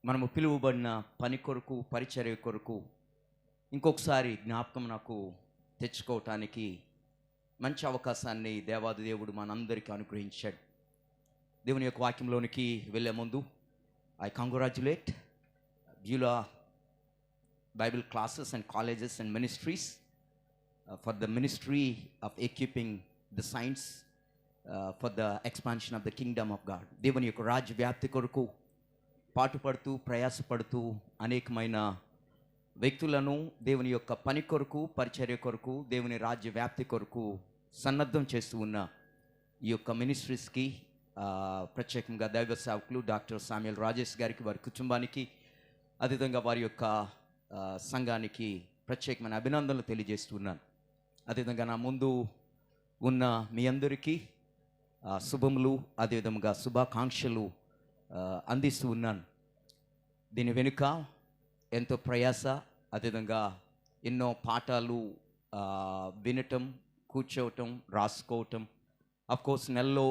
మనము పిలువబడిన పని కొరకు, పరిచర్య కొరకు ఇంకొకసారి జ్ఞాపకం నాకు తెచ్చుకోవటానికి మంచి అవకాశాన్ని దేవాది దేవుడు మనందరికీ అనుగ్రహించాడు. దేవుని యొక్క వాక్యంలోనికి వెళ్ళే ముందు I congratulate Beulah Bible classes and colleges and ministries for the ministry of equipping the science for the expansion of the Kingdom of God. దేవుని యొక్క రాజ్య వ్యాప్తి కొరకు పాటుపడుతూ ప్రయాసపడుతూ అనేకమైన వ్యక్తులను దేవుని యొక్క పని కొరకు, పరిచర్య కొరకు, దేవుని రాజ్య వ్యాప్తి కొరకు సన్నద్ధం చేస్తూ ఉన్న ఈ యొక్క మినిస్ట్రీస్కి ప్రత్యేకంగా దైవ సేవకులు డాక్టర్ సామ్యుయల్ రాజేష్ గారికి, వారి కుటుంబానికి, అదేవిధంగా వారి యొక్క సంఘానికి ప్రత్యేకమైన అభినందనలు తెలియజేస్తున్నాను. అదేవిధంగా నా ముందు ఉన్న మీ అందరికీ శుభములు, అదేవిధంగా శుభాకాంక్షలు అందిస్తూ ఉన్నాను. దీని వెనుక ఎంతో ప్రయాస, అదేవిధంగా ఎన్నో పాఠాలు వినటం, కూర్చోవటం, రాసుకోవటం. అఫ్కోర్స్ నెలలో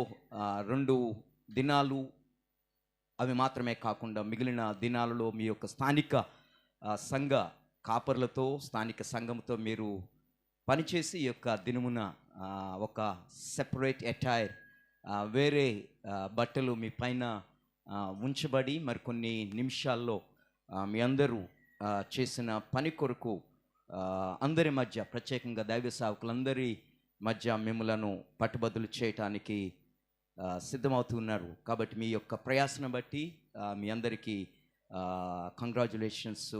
2 దినాలు అవి మాత్రమే కాకుండా మిగిలిన దినాలలో మీ యొక్క స్థానిక సంఘ కాపర్లతో, స్థానిక సంఘంతో మీరు పనిచేసి ఈ యొక్క దినమున ఒక సెపరేట్ అటైర్, వేరే బట్టలు మీ పైన ఉంచబడి మరికొన్ని నిమిషాల్లో మీ అందరూ చేసిన పని కొరకు అందరి మధ్య, ప్రత్యేకంగా దైవ సేవకులందరి మధ్య మిమ్మలను పట్టుబద్దులు చేయటానికి సిద్ధమవుతున్నారు. కాబట్టి మీ యొక్క ప్రయాసను బట్టి మీ అందరికీ కంగ్రాచ్యులేషన్స్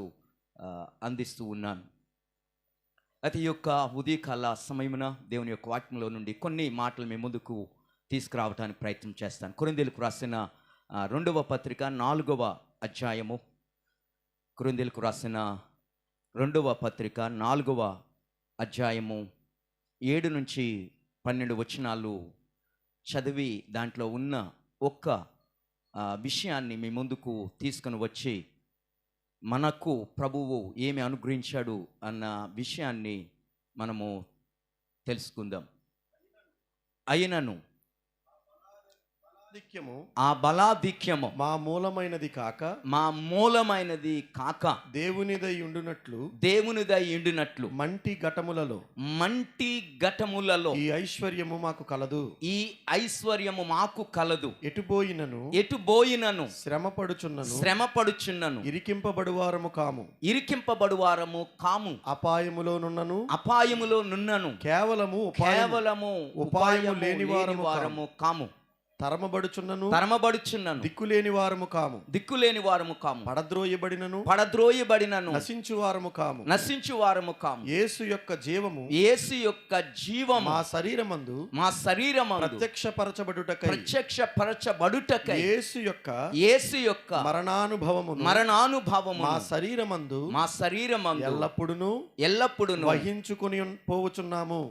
అందిస్తూ ఉన్నాను. అయితే ఈ యొక్క ఉదయకాల సమయమున దేవుని యొక్క వాక్యంలో నుండి కొన్ని మాటలు మీ ముందుకు తీసుకురావడానికి ప్రయత్నం చేస్తాను. కొరింథీయులకు రాసిన 2వ పత్రిక 4వ అధ్యాయము, కొరింథీయులకు రాసిన 2వ పత్రిక 4వ అధ్యాయము 7 నుంచి 12 వచనాలు చదివి దాంట్లో ఉన్న ఒక్క విషయాన్ని మీ ముందుకు తీసుకొని వచ్చి మనకు ప్రభువు ఏమి అనుగ్రహించాడు అన్న విషయాన్ని మనము తెలుసుకుందాం. అయినను ఆ బలాధిక్యము మా మూలమైనది కాక దేవునిదై ఉండునట్లు మంటి ఘటములలో ఈ ఐశ్వర్యము మాకు కలదు. ఎటుబోయినను శ్రమపడుచున్నను ఇరికింపబడువారము కాము. అపాయములో నున్నను కేవలము ఉపాయము లేనివారము కాము. తరమబడుచున్నను దిక్కులేని వారము కాము. పడద్రోయబడినను నశించు వారము కాము. యేసు యొక్క జీవము మా శరీరమందు ప్రత్యక్షపరచబడుటకై యేసు యొక్క మరణానుభవము మా శరీరమందు ఎల్లప్పుడూ వహించుకొని పోవచ్చున్నాము.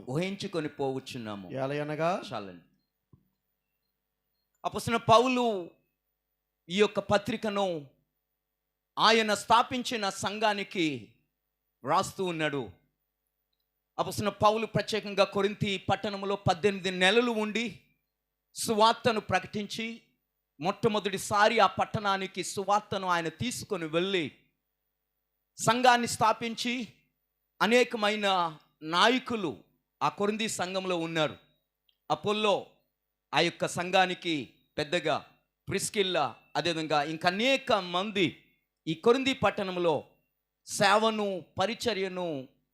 ఎలయనగా చాలండి. అపొస్తలుడైన పౌలు ఈ యొక్క పత్రికను ఆయన స్థాపించిన సంఘానికి రాస్తూ ఉన్నాడు. అపొస్తలుడైన పౌలు ప్రత్యేకంగా కొరింథీ పట్టణంలో 18 నెలలు ఉండి సువార్తను ప్రకటించి మొట్టమొదటిసారి ఆ పట్టణానికి సువార్తను ఆయన తీసుకొని వెళ్ళి సంఘాన్ని స్థాపించి అనేకమైన నాయకులు ఆ కొరింథీ సంఘంలో ఉన్నారు. అపోల్లో ఆ యొక్క సంఘానికి పెద్దగా, ప్రిస్కిల్లా, అదేవిధంగా ఇంకనేక మంది ఈ కొరింథీ పట్టణంలో సేవను, పరిచర్యను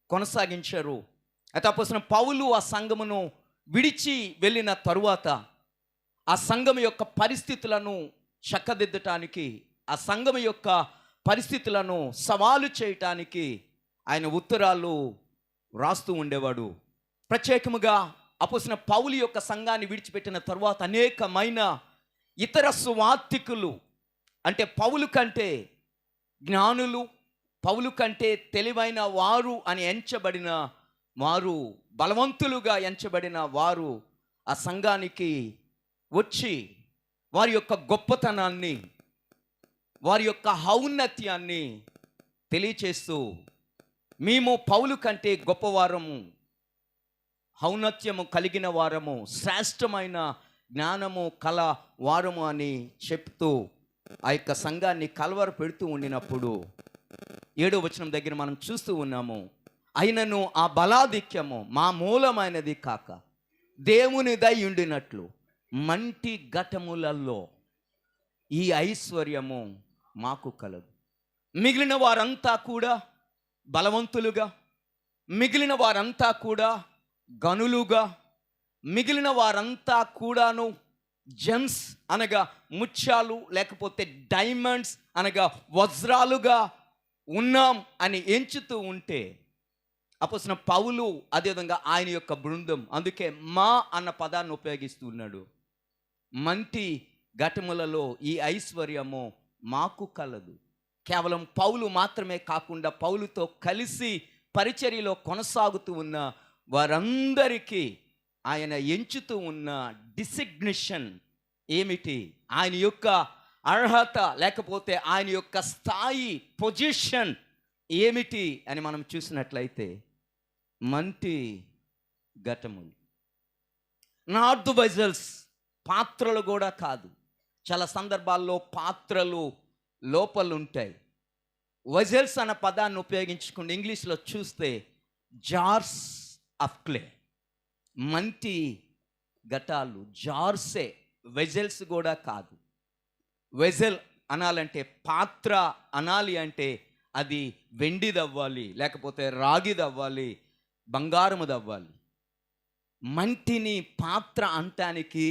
కొనసాగించారు. అయితే అపొస్తలుడైన పౌలు ఆ సంఘమును విడిచి వెళ్ళిన తరువాత ఆ సంఘం యొక్క పరిస్థితులను చక్కదిద్దటానికి, ఆ సంఘం యొక్క పరిస్థితులను సవాలు చేయటానికి ఆయన ఉత్తరాలు రాస్తూ ఉండేవాడు. ప్రత్యేకముగా అపొస్తలుడైన పౌలు యొక్క సంఘాన్ని విడిచిపెట్టిన తరువాత అనేకమైన ఇతర సువార్తికులు, అంటే పౌలు కంటే జ్ఞానులు, పౌలు కంటే తెలివైన వారు అని ఎంచబడిన వారు, బలవంతులుగా ఎంచబడిన వారు ఆ సంఘానికి వచ్చి వారి యొక్క గొప్పతనాన్ని, వారి యొక్క ఔన్నత్యాన్ని తెలియచేస్తూ మేము పౌలు కంటే గొప్పవారము, ఔన్నత్యము కలిగిన వారము, శ్రేష్టమైన జ్ఞానము కల వారము అని చెప్తూ ఆ యొక్క సంఘాన్ని కలవర పెడుతూ ఉండినప్పుడు 7వ వచనం దగ్గర మనం చూస్తూ ఉన్నాము. అయినను ఆ బలాధిక్యము మా మూలమైనది కాక దేవునిదై ఉండినట్లు మంటి ఘటములలో ఈ ఐశ్వర్యము మాకు కలదు. మిగిలిన వారంతా కూడా బలవంతులుగా, మిగిలిన వారంతా కూడా గనులుగా, మిగిలిన వారంతా కూడాను జెమ్స్ అనగా ముత్యాలు లేకపోతే డైమండ్స్ అనగా వజ్రాలుగా ఉన్నాం అని ఎంచుతూ ఉంటే అపోస్తలుడైన పౌలు అదేవిధంగా ఆయన యొక్క బృందం అందుకే మా అన్న పదాన్ని ఉపయోగిస్తూ ఉన్నాడు. మంటి ఘటములలో ఈ ఐశ్వర్యము మాకు కలదు. కేవలం పౌలు మాత్రమే కాకుండా పౌలుతో కలిసి పరిచర్యలో కొనసాగుతూ ఉన్న వారందరికీ ఆయన ఎంచుతూ ఉన్న డిసిగ్నిషన్ ఏమిటి, ఆయన యొక్క అర్హత లేకపోతే ఆయన యొక్క స్థాయి పొజిషన్ ఏమిటి అని మనం చూసినట్లయితే మంటి ఘటములు, నాట్ ద వెజల్స్, పాత్రలు కూడా కాదు. చాలా సందర్భాల్లో పాత్రలు లోపల ఉంటాయి. వెజల్స్ అన్న పదాన్ని ఉపయోగించుకుంటే ఇంగ్లీష్లో చూస్తే జార్స్ ఆఫ్ క్లే, మంటి ఘటాలు, జార్సే, వెజల్స్ కూడా కాదు. వెజల్ అనాలంటే, పాత్ర అనాలి అంటే అది వెండిదవ్వాలి, లేకపోతే రాగిదవ్వాలి, బంగారముదవ్వాలి. మంటిని పాత్ర అంటానికి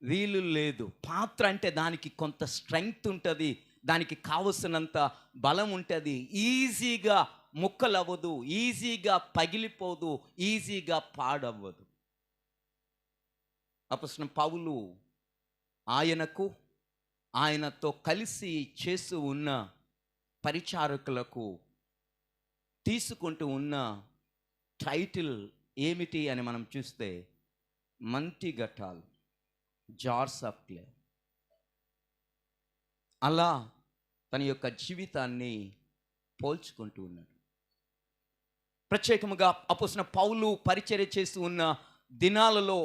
వీలు లేదు. పాత్ర అంటే దానికి కొంత స్ట్రెంగ్త్ ఉంటుంది, దానికి కావలసినంత బలం ఉంటుంది. ఈజీగా ముక్కలవ్వదు, ఈజీగా పగిలిపోదు, ఈజీగా పాడవ్వదు. అపోస్తలుడైన పౌలు ఆయనకు, ఆయనతో కలిసి చేస్తూ ఉన్న పరిచారకులకు తీసుకుంటూ ఉన్న టైటిల్ ఏమిటి అని మనం చూస్తే మంటి ఘటాలు, జార్స్ ఆఫ్ క్లే. అలా తన యొక్క జీవితాన్ని పోల్చుకుంటూ ఉన్నాడు. ప్రత్యేకముగా అపోస్తలుడైన పౌలు పరిచర్య చేస్తూ ఉన్న దినాలలో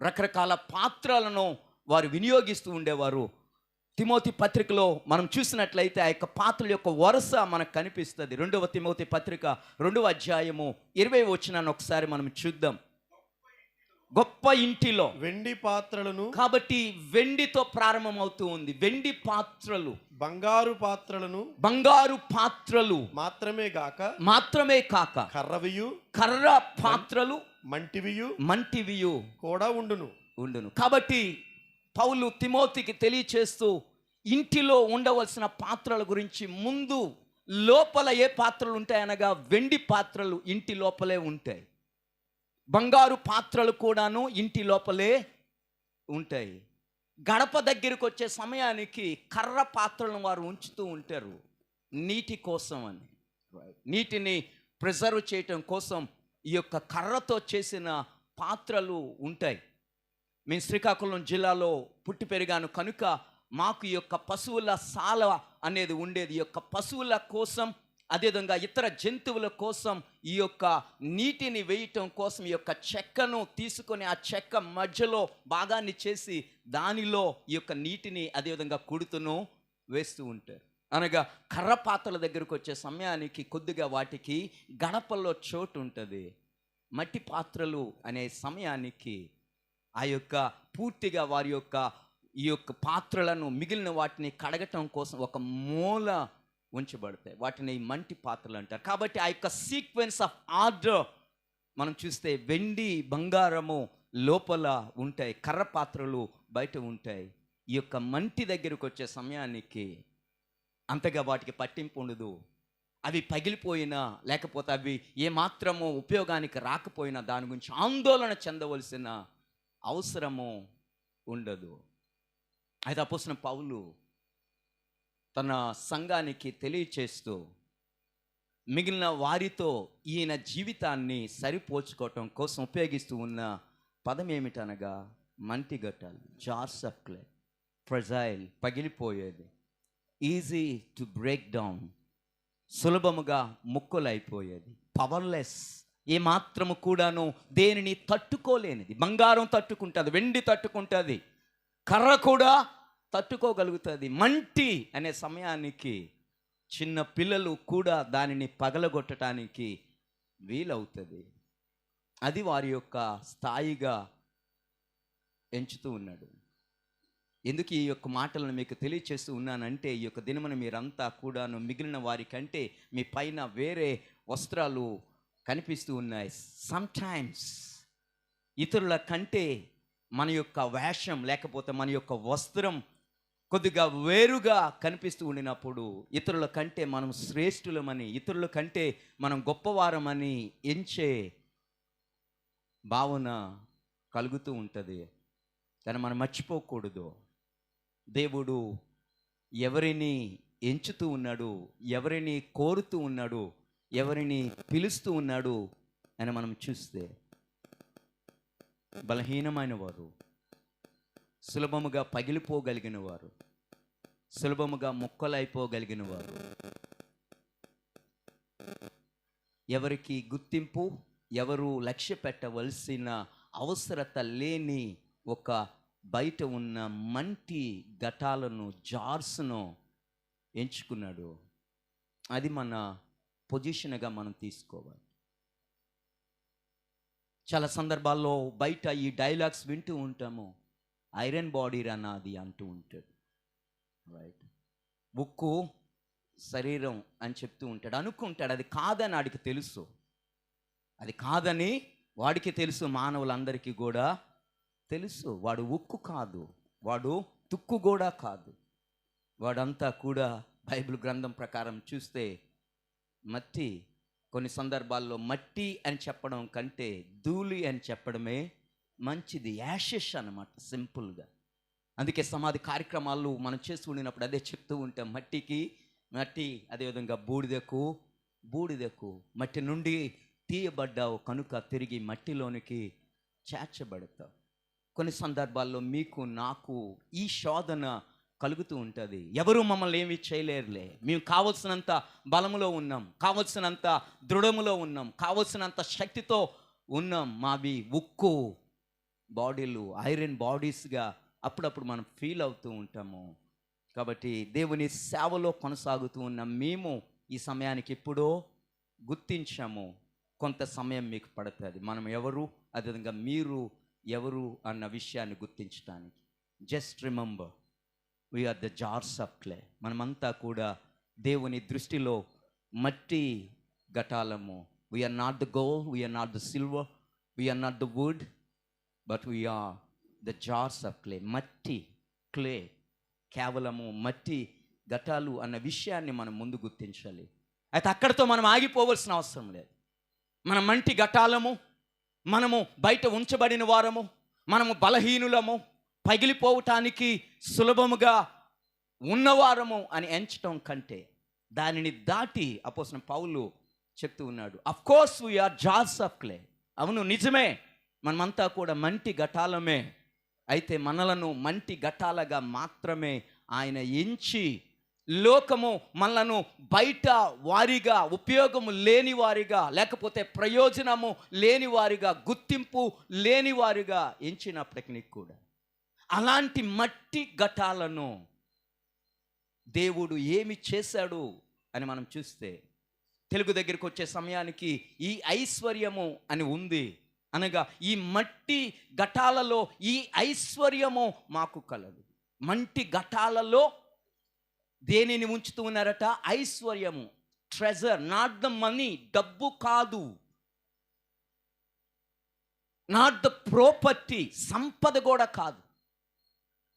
రకరకాల పాత్రలను వారు వినియోగిస్తూ ఉండేవారు. తిమోతి పత్రికలో మనం చూసినట్లయితే ఆ యొక్క పాత్రల యొక్క వరుస మనకు కనిపిస్తుంది. 2వ తిమోతి పత్రిక 2వ అధ్యాయము 20వ వచనాన్ని ఒకసారి మనం చూద్దాం. గొప్ప ఇంటిలో వెండి పాత్రలను, కాబట్టి వెండితో ప్రారంభమవుతూ ఉంది. వెండి పాత్రలు, బంగారు పాత్రలను, బంగారు పాత్రలు మాత్రమే కాక కర్రవియు, కర్ర పాత్రలు, మంటివియు కూడా ఉండును. కాబట్టి పౌలు తిమోతికి తెలియచేస్తూ ఇంటిలో ఉండవలసిన పాత్రల గురించి ముందు లోపల ఏ పాత్రలు ఉంటాయనగా వెండి పాత్రలు ఇంటి లోపలే ఉంటాయి, బంగారు పాత్రలు కూడాను ఇంటి లోపలే ఉంటాయి. గడప దగ్గరికి వచ్చే సమయానికి కర్ర పాత్రలను వారు ఉంచుతూ ఉంటారు నీటి కోసం అని, నీటిని ప్రిజర్వ్ చేయటం కోసం ఈ యొక్క కర్రతో చేసిన పాత్రలు ఉంటాయి. మేము శ్రీకాకుళం జిల్లాలో పుట్టి పెరిగాను కనుక మాకు ఈ యొక్క పశువుల సాల అనేది ఉండేది. ఈ యొక్క పశువుల కోసం, అదేవిధంగా ఇతర జంతువుల కోసం ఈ యొక్క నీటిని వేయటం కోసం ఈ యొక్క చెక్కను తీసుకొని ఆ చెక్క మధ్యలో భాగాన్ని చేసి దానిలో ఈ యొక్క నీటిని అదేవిధంగా కుడుతును వేస్తూ ఉంటారు. అనగా కర్ర పాత్రల దగ్గరకు వచ్చే సమయానికి కొద్దిగా వాటికి గడపల్లో చోటు ఉంటుంది. మట్టి పాత్రలు అనే సమయానికి ఆ యొక్క పూర్తిగా వారి యొక్క ఈ యొక్క పాత్రలను మిగిలిన వాటిని కడగటం కోసం ఒక మూల ఉంచబడతాయి. వాటిని మంటి పాత్రలు అంటారు. కాబట్టి ఆ యొక్క సీక్వెన్స్ ఆఫ్ ఆర్డర్ మనం చూస్తే వెండి బంగారము లోపల ఉంటాయి, కర్ర పాత్రలు బయట ఉంటాయి. ఈ యొక్క మంటి దగ్గరకు వచ్చే సమయానికి అంతగా వాటికి పట్టింపు ఉండదు. అవి పగిలిపోయినా లేకపోతే అవి ఏమాత్రము ఉపయోగానికి రాకపోయినా దాని గురించి ఆందోళన చెందవలసిన అవసరము ఉండదు. అయితే అపోస్తలుడైన పౌలు తన సంఘానికి తెలియచేస్తూ మిగిలిన వారితో ఈయన జీవితాన్ని సరిపోల్చుకోవటం కోసం ఉపయోగిస్తూ ఉన్న పదం ఏమిటనగా మంటి ఘటాలు, జార్స్ ఆఫ్ క్లే, ఫ్రెజైల్, పగిలిపోయేది, ఈజీ టు బ్రేక్ డౌన్, సులభముగా ముక్కలైపోయేది, పవర్లెస్, ఏమాత్రము కూడాను దేనిని తట్టుకోలేనిది. బంగారం తట్టుకుంటుంది, వెండి తట్టుకుంటుంది, కర్ర కూడా తట్టుకోగలుగుతుంది. మంటి అనే సమయానికి చిన్న పిల్లలు కూడా దానిని పగలగొట్టడానికి వీలవుతుంది. అది వారి యొక్క స్థాయిగా ఎంచుతూ ఉన్నాడు. ఎందుకు ఈ యొక్క మాటలను మీకు తెలియచేస్తూ ఉన్నానంటే, ఈ యొక్క దినమున మీరంతా కూడాను మిగిలిన వారి కంటే మీ పైన వేరే వస్త్రాలు కనిపిస్తూ ఉన్నాయి. సమ్టైమ్స్ ఇతరుల కంటే మన యొక్క వేషం లేకపోతే మన యొక్క వస్త్రం కొద్దిగా వేరుగా కనిపిస్తూ ఉండినప్పుడు ఇతరుల కంటే మనం శ్రేష్ఠులమని, ఇతరుల కంటే మనం గొప్పవారమని ఎంచే భావన కలుగుతూ ఉంటుంది. కానీ మనం మర్చిపోకూడదు, దేవుడు ఎవరిని ఎంచుతూ ఉన్నాడు, ఎవరిని కోరుతూ ఉన్నాడు, ఎవరిని పిలుస్తూ ఉన్నాడు అని మనం చూస్తే, బలహీనమైన వారు, సులభముగా పగిలిపోగలిగిన వారు, సులభముగా ముక్కలైపోగలిగిన వారు, ఎవరికి గుర్తింపు, ఎవరు లక్ష్య పెట్టవలసిన అవసరత లేని ఒక బయట ఉన్న మంటి ఘటాలను, జార్స్ను ఎంచుకున్నాడు. అది మన పొజిషన్గా మనం తీసుకోవాలి. చాలా సందర్భాల్లో బయట ఈ డైలాగ్స్ వింటూ ఉంటాము, ఐరన్ బాడీ అన్నది అంటూ ఉంటాడు. రైట్, ఉక్కు శరీరం అని చెప్తూ ఉంటాడు. అనుకుంటాడు అది కాదని వాడికి తెలుసు, అది కాదని వాడికి తెలుసు, మానవులందరికీ కూడా తెలుసు. వాడు ఉక్కు కాదు, వాడు తుక్కు కూడా కాదు. వాడంతా కూడా బైబిల్ గ్రంథం ప్రకారం చూస్తే మట్టి. కొన్ని సందర్భాల్లో మట్టి అని చెప్పడం కంటే ధూళి అని చెప్పడమే మంచిది. యాషెస్ అన్నమాట, సింపుల్గా. అందుకే సమాధి కార్యక్రమాలు మనం చేస్తూ ఉండినప్పుడు అదే చెప్తూ ఉంటాం, మట్టికి మట్టి, అదేవిధంగా బూడిదకు బూడిదకు. మట్టి నుండి తీయబడ్డావు కనుక తిరిగి మట్టిలోనికి చేర్చబడతావు. కొన్ని సందర్భాల్లో మీకు నాకు ఈ శోధన కలుగుతూ ఉంటుంది. ఎవరు మమ్మల్ని ఏమీ చేయలేరులే, మేము కావలసినంత బలములో ఉన్నాం, కావలసినంత దృఢములో ఉన్నాం, కావలసినంత శక్తితో ఉన్నాం. మావి ఉక్కు బాడీలు, ఐరన్ బాడీస్గా అప్పుడప్పుడు మనం ఫీల్ అవుతూ ఉంటాము. కాబట్టి దేవుని సేవలో కొనసాగుతూ ఉన్న మేము ఈ సమయానికి ఎప్పుడో గుర్తించాము. కొంత సమయం మీకు పడుతుంది మనం ఎవరు, అదేవిధంగా మీరు ఎవరు అన్న విషయాన్ని గుర్తించడానికి. Just remember, we are the jars of clay. మనమంతా కూడా దేవుని దృష్టిలో మట్టి ఘటాలము. We are not the gold, we are not the silver, we are not the wood, but we are the jars of clay. మట్టి, క్లే, కేవలము మట్టి ఘటాలు అన్న విషయాన్ని మనం ముందు గుర్తించాలి. అయితే అక్కడితో మనం ఆగిపోవలసిన అవసరం లేదు. మన మంటి ఘటాలము, మనము బయట ఉంచబడిన వారము, మనము బలహీనులము, పగిలిపోవటానికి సులభముగా ఉన్నవారము అని ఎంచటం కంటే దానిని దాటి అపోస్తలుడైన పౌలు చెప్తూ ఉన్నాడు, of course we're jars of clay. అవును, నిజమే, మనమంతా కూడా మంటి ఘటాలమే. అయితే మనలను మంటి ఘటాలగా మాత్రమే ఆయన ఎంచి, లోకము మనలను బయట వారిగా, ఉపయోగము లేని వారిగా, లేకపోతే ప్రయోజనము లేని వారిగా, గుర్తింపు లేని వారిగా ఎంచినప్పటికీ కూడా అలాంటి మట్టి ఘటాలను దేవుడు ఏమి చేశాడు అని మనం చూస్తే, తెలుగు దగ్గరికి వచ్చే సమయానికి ఈ ఐశ్వర్యము అని ఉంది. అనగా ఈ మట్టి ఘటాలలో ఈ ఐశ్వర్యము మాకు కలదు. మంటి ఘటాలలో దేనిని ఉంచుతూ ఉన్నారట? ఐశ్వర్యము, ట్రెజర్. నాట్ ద మనీ, డబ్బు కాదు, నాట్ ద ప్రాపర్టీ, సంపద కూడా కాదు.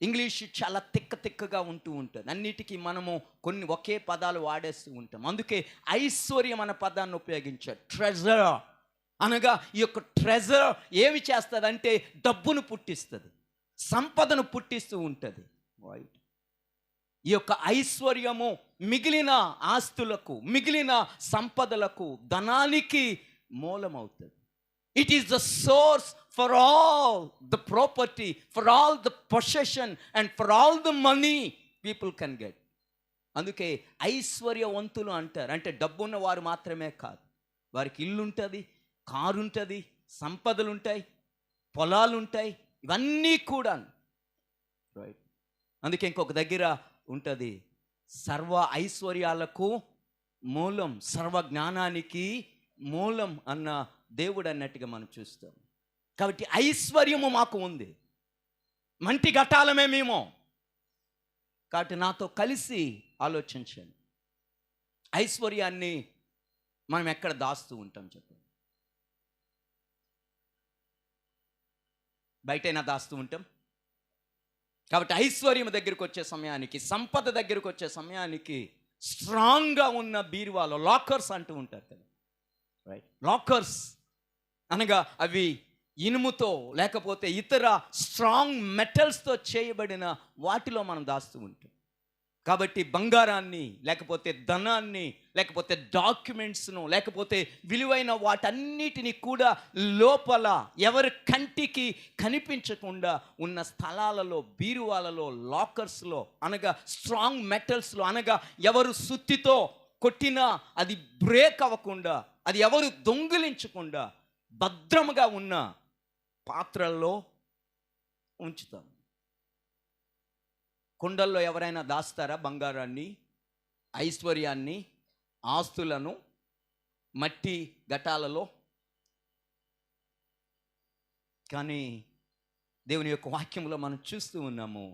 ఇంగ్లీష్ చాలా తిక్కగా ఉంటూ ఉంటుంది. అన్నిటికీ మనము కొన్ని ఒకే పదాలు వాడేస్తూ ఉంటాం. అందుకే ఐశ్వర్యం అనే పదాన్ని ఉపయోగించారు. ట్రెజర్ అనగా ఈ యొక్క ట్రెజర్ ఏమి చేస్తుందంటే డబ్బును పుట్టిస్తుంది, సంపదను పుట్టిస్తూ ఉంటుంది. రైట్, ఈ యొక్క ఐశ్వర్యము మిగిలిన ఆస్తులకు, మిగిలిన సంపదలకు, ధనానికి మూలమవుతుంది. It is the source for all the property, for all the possession and for all the money people can get. అందుకే ఐశ్వర్యవంతులు అంటారు. అంటే డబ్బున్న వారు మాత్రమే కాదు, వారికి ఇల్లు ఉంటుంది, కారు ఉంటుంది, సంపదలు ఉంటాయి, పొలాలు ఉంటాయి, ఇవన్నీ కూడా. రైట్, అందుకే ఇంకొక దగ్గర ఉంటుంది, సర్వ ఐశ్వర్యాలకు మూలం, సర్వ జ్ఞానానికి మూలం అన్న దేవుడు అన్నట్టుగా మనం చూస్తాం. కాబట్టి ఐశ్వర్యము మాకు ఉంది, మంటి ఘటాలమే మేము. కాబట్టి నాతో కలిసి ఆలోచించండి, ఐశ్వర్యాన్ని మనం ఎక్కడ దాస్తూ ఉంటాం చెప్పండి? బయటైనా దాస్తూ ఉంటాం. కాబట్టి ఐశ్వర్యం దగ్గరికి వచ్చే సమయానికి, సంపద దగ్గరికి వచ్చే సమయానికి స్ట్రాంగ్గా ఉన్న బీరువాలో లాకర్స్ అంటూ ఉంటారు కదా, రైట్? లాకర్స్ అనగా అవి ఇనుముతో లేకపోతే ఇతర స్ట్రాంగ్ మెటల్స్తో చేయబడిన వాటిలో మనం దాస్తూ ఉంటాం. కాబట్టి బంగారాన్ని లేకపోతే ధనాన్ని లేకపోతే డాక్యుమెంట్స్ను లేకపోతే విలువైన వాటన్నిటిని కూడా లోపల ఎవరి కంటికి కనిపించకుండా ఉన్న స్థలాలలో, బీరువాలలో, లాకర్స్లో, అనగా స్ట్రాంగ్ మెటల్స్లో, అనగా ఎవరు సుత్తితో కొట్టినా అది బ్రేక్ అవ్వకుండా, అది ఎవరు దొంగిలించకుండా భద్రముగా ఉన్న పాత్రల్లో ఉంచుతాం. కుండల్లో ఎవరైనా దాస్తారా బంగారాన్ని, ఐశ్వర్యాన్ని, ఆస్తులను మట్టి ఘటాలలో? కానీ దేవుని యొక్క వాక్యంలో మనం చూస్తూ ఉన్నాము,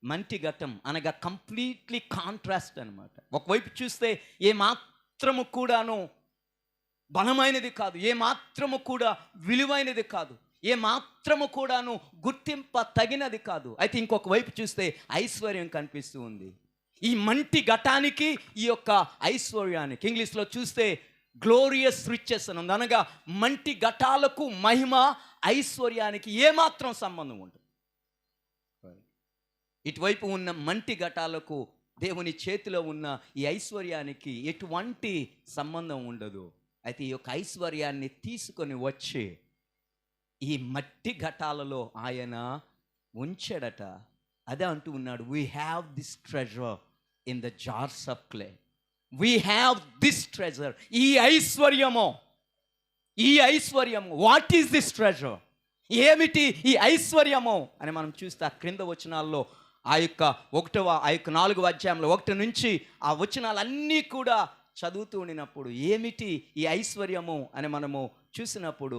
మంటి ఘటం అనగా కంప్లీట్లీ కాంట్రాస్ట్ అనమాట. ఒకవైపు చూస్తే ఏ మాత్రము కూడాను బలమైనది కాదు, ఏ మాత్రము కూడా విలువైనది కాదు, ఏ మాత్రము కూడాను గుర్తింప తగినది కాదు. అయితే ఇంకొక వైపు చూస్తే ఐశ్వర్యం కనిపిస్తూ ఉంది. ఈ మంటి ఘటానికి, ఈ యొక్క ఐశ్వర్యానికి, ఇంగ్లీష్లో చూస్తే గ్లోరియస్ రిచెస్ అని ఉంది. అనగా మంటి ఘటాలకు మహిమ, ఐశ్వర్యానికి ఏమాత్రం సంబంధం ఉండదు. ఇటువైపు ఉన్న మంటి ఘటాలకు దేవుని చేతిలో ఉన్న ఈ ఐశ్వర్యానికి ఎటువంటి సంబంధం ఉండదు. అయితే ఈ యొక్క ఐశ్వర్యాన్ని తీసుకొని వచ్చి ఈ మట్టి ఘటాలలో ఆయన ఉంచాడట. అదే అంటూ ఉన్నాడు, we have this treasure in the jars of clay. We have this treasure. ఈ ఐశ్వర్యము, ఈ ఐశ్వర్యము, వాట్ ఈస్ దిస్ ట్రెజర్? ఏమిటి ఈ ఐశ్వర్యము అని మనం చూస్తే ఆ క్రింద వచనాల్లో ఆ యొక్క 4వ అధ్యాయంలో 1 నుంచి ఆ వచనాలన్నీ కూడా చదువుతూ ఉండినప్పుడు ఏమిటి ఈ ఐశ్వర్యము అని మనము చూసినప్పుడు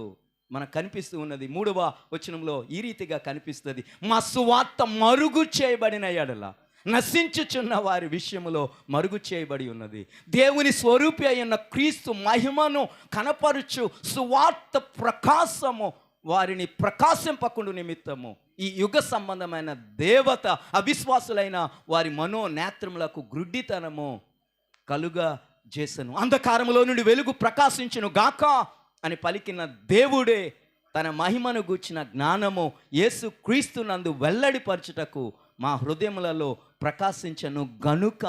మనకు కనిపిస్తూ ఉన్నది 3వ వచనంలో ఈ రీతిగా కనిపిస్తుంది, మా సువార్త మరుగు చేయబడిన ఎడల నశించుచున్న వారి విషయంలో మరుగు చేయబడి ఉన్నది. దేవుని స్వరూపి అయిన క్రీస్తు మహిమను కనపరుచు సువార్త ప్రకాశము వారిని ప్రకాశింపకుండు నిమిత్తము ఈ యుగ సంబంధమైన దేవత అవిశ్వాసులైన వారి మనోనేత్రములకు గ్రుడ్డితనము కలుగా చేసెను. అంధకారములో నుండి వెలుగు ప్రకాశించును గాక అని పలికిన దేవుడే తన మహిమను గూర్చిన జ్ఞానము యేసు క్రీస్తు నందు వెల్లడిపరచుటకు మా హృదయములలో ప్రకాశించను గనుక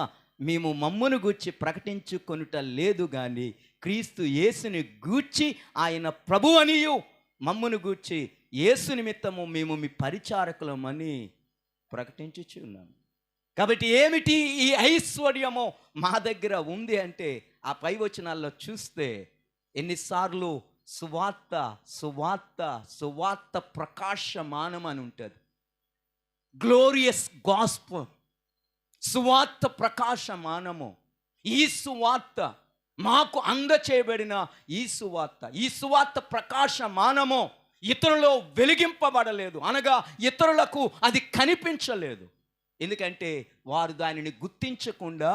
మేము మమ్మును గూర్చి ప్రకటించుకొనుట లేదు కానీ క్రీస్తు యేసుని గూర్చి ఆయన ప్రభు అనియు మమ్మును గూర్చి యేసు నిమిత్తము మేము మీ పరిచారకులమని ప్రకటించుచున్నాము. కాబట్టి ఏమిటి ఈ ఐశ్వర్యము మా దగ్గర ఉంది అంటే ఆ పై వచనాల్లో చూస్తే ఎన్నిసార్లు సువార్త సువార్త సువార్త ప్రకాశమానం అని ఉంటుంది. గ్లోరియస్ గాస్పెల్, సువార్త ప్రకాశమానము. ఈ సువార్త మాకు అందచేయబడిన ఈ సువార్త ప్రకాశమానము ఇతరులలో వెలిగింపబడలేదు, అనగా ఇతరులకు అది కనిపించలేదు. ఎందుకంటే వారు దానిని గుర్తించకుండా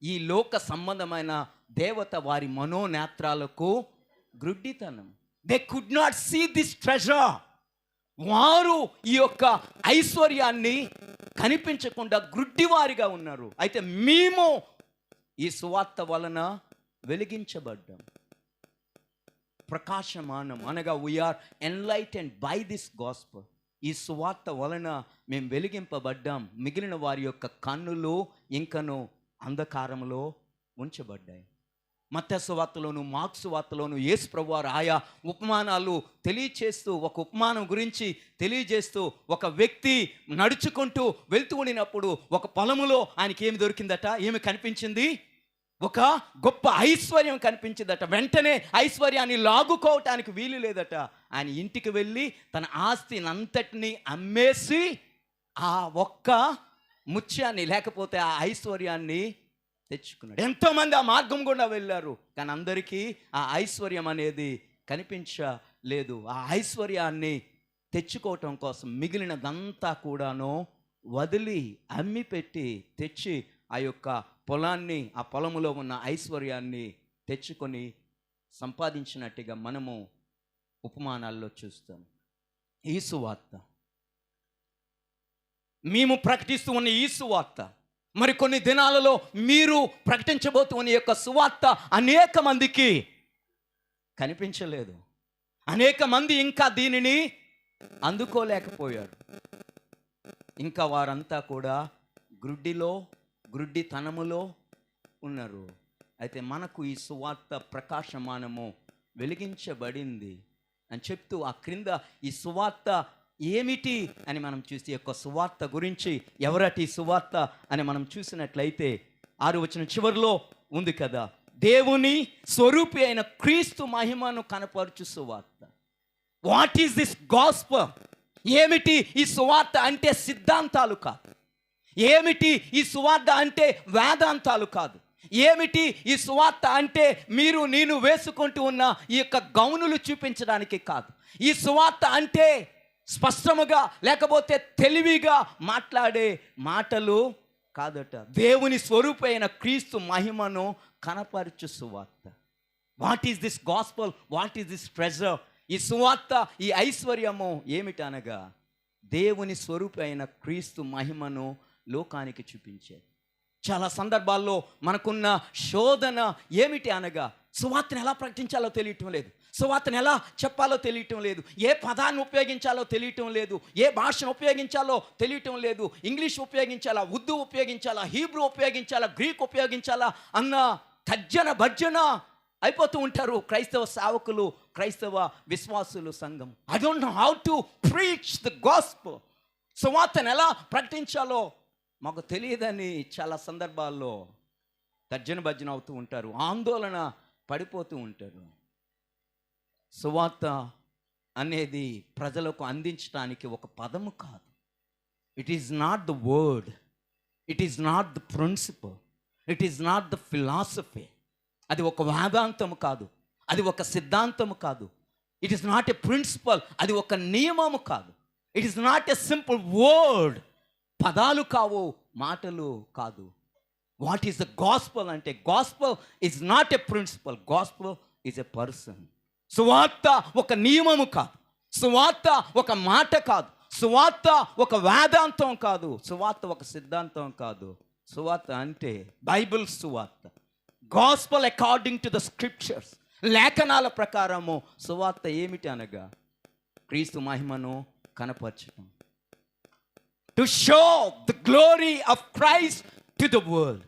ఈ లోక సంబంధమైన దేవత వారి మనోనేత్రాలకు గ్రుడ్డితనం. They could not see this treasure. వారు ఈ యొక్క ఐశ్వర్యాన్ని కనిపించకుండా గ్రుడ్డివారిగా ఉన్నారు. అయితే మేము ఈ సువార్త వలన వెలిగించబడ్డాం. ప్రకాశమానం అనగా we're enlightened by this gospel. ఈ సువార్త వలన మేము వెలిగింపబడ్డాం. మిగిలిన వారి యొక్క కన్నులు ఇంకను అంధకారంలో ఉంచబడ్డాయి. మత్తయి సువార్తలోను మార్కు సువార్తలోను యేసు ప్రభువారు ఆయా ఉపమానాలు తెలియచేస్తూ, ఒక ఉపమానం గురించి తెలియజేస్తూ, ఒక వ్యక్తి నడుచుకుంటూ వెళ్తూ ఉండినప్పుడు ఒక పొలములో ఆయనకి ఏమి దొరికిందట, ఏమి కనిపించింది? ఒక గొప్ప ఐశ్వర్యం కనిపించిందట. వెంటనే ఐశ్వర్యాన్ని లాగుకోవటానికి వీలు లేదట. ఆయన ఇంటికి వెళ్ళి తన ఆస్తిని అంతటినీ అమ్మేసి ఆ ఒక్క ముత్యాన్ని లేకపోతే ఆ ఐశ్వర్యాన్ని తెచ్చుకున్నాడు. ఎంతోమంది ఆ మార్గం గుండా వెళ్ళారు, కానీ అందరికీ ఆ ఐశ్వర్యం అనేది కనిపించలేదు. ఆ ఐశ్వర్యాన్ని తెచ్చుకోవటం కోసం మిగిలినదంతా కూడాను వదిలి అమ్మి పెట్టి తెచ్చి ఆ యొక్క పొలాన్ని, ఆ పొలములో ఉన్న ఐశ్వర్యాన్ని తెచ్చుకొని సంపాదించినట్టుగా మనము ఉపమానాల్లో చూస్తాం. ఈ సువార్త, మేము ప్రకటిస్తూ ఉన్న ఈ సువార్త, మరి కొన్ని దినాలలో మీరు ప్రకటించబోతూ ఉన్న యొక్క సువార్త అనేక మందికి కనిపించలేదు. అనేక మంది ఇంకా దీనిని అందుకోలేకపోయారు. ఇంకా వారంతా కూడా గ్రుడ్డితనములో ఉన్నారు. అయితే మనకు ఈ సువార్త ప్రకాశమానము వెలిగించబడింది అని చెప్తూ ఆ క్రింద ఈ సువార్త ఏమిటి అని మనం చూసి, యొక్క సువార్త గురించి ఎవరటి సువార్త అని మనం చూసినట్లయితే 6వ వచనం చివరిలో ఉంది కదా, దేవుని స్వరూపి అయిన క్రీస్తు మహిమను కనపరచు సువార్త. What is this gospel? ఏమిటి ఈ సువార్త అంటే? సిద్ధాంతాలు కాదు. ఏమిటి ఈ సువార్త అంటే? వేదాంతాలు కాదు. ఏమిటి ఈ సువార్త అంటే? మీరు నేను వేసుకుంటూ ఉన్న ఈ యొక్క గౌనులు చూపించడానికి కాదు. ఈ సువార్త అంటే స్పష్టముగా లేకపోతే తెలివిగా మాట్లాడే మాటలు కాదట. దేవుని స్వరూపైన క్రీస్తు మహిమను కనపరచు సువార్త. What is this gospel? What is this treasure? ఈ సువార్త, ఈ ఐశ్వర్యము ఏమిటనగా దేవుని స్వరూపైన క్రీస్తు మహిమను లోకానికి చూపించేది. చాలా సందర్భాల్లో మనకున్న శోధన ఏమిటి అనగా, సువార్తను ఎలా ప్రకటించాలో తెలియటం లేదు, సువార్తను ఎలా చెప్పాలో తెలియటం లేదు, ఏ పదాన్ని ఉపయోగించాలో తెలియటం లేదు, ఏ భాషను ఉపయోగించాలో తెలియటం లేదు, ఇంగ్లీష్ ఉపయోగించాలా, ఉర్దూ ఉపయోగించాలా, హీబ్రూ ఉపయోగించాలా, గ్రీక్ ఉపయోగించాలా అన్న తర్జన భర్జన అయిపోతూ ఉంటారు క్రైస్తవ సేవకులు, క్రైస్తవ విశ్వాసులు, సంఘం. I don't know how to preach the gospel. సువార్తను ఎలా ప్రకటించాలో మాకు తెలియదని చాలా సందర్భాల్లో తర్జన భర్జన అవుతూ ఉంటారు, ఆందోళన పడిపోతూ ఉంటారు. సువార్త అనేది ప్రజలకు అందించడానికి ఒక పదము కాదు. It is not the word, it is not the principle, it is not the philosophy. అది ఒక వేదాంతము కాదు, అది ఒక సిద్ధాంతము కాదు. It is not a principle, అది ఒక నియమము కాదు. It is not a simple word, పదాలు కావు, మాటలు కాదు. వాట్ ఈస్ ద గాస్పెల్ అంటే, gospel is not a principle, gospel is a person. సువార్త ఒక నియమము కాదు, సువార్త ఒక మాట కాదు, సువార్త ఒక వేదాంతం కాదు, సువార్త ఒక సిద్ధాంతం కాదు. సువార్త అంటే బైబిల్ సువార్త, gospel according to the scriptures. లేఖనాల ప్రకారము సువార్త ఏమిటి అనగా క్రీస్తు మహిమను కనపరచడం. To show the glory of Christ to the world.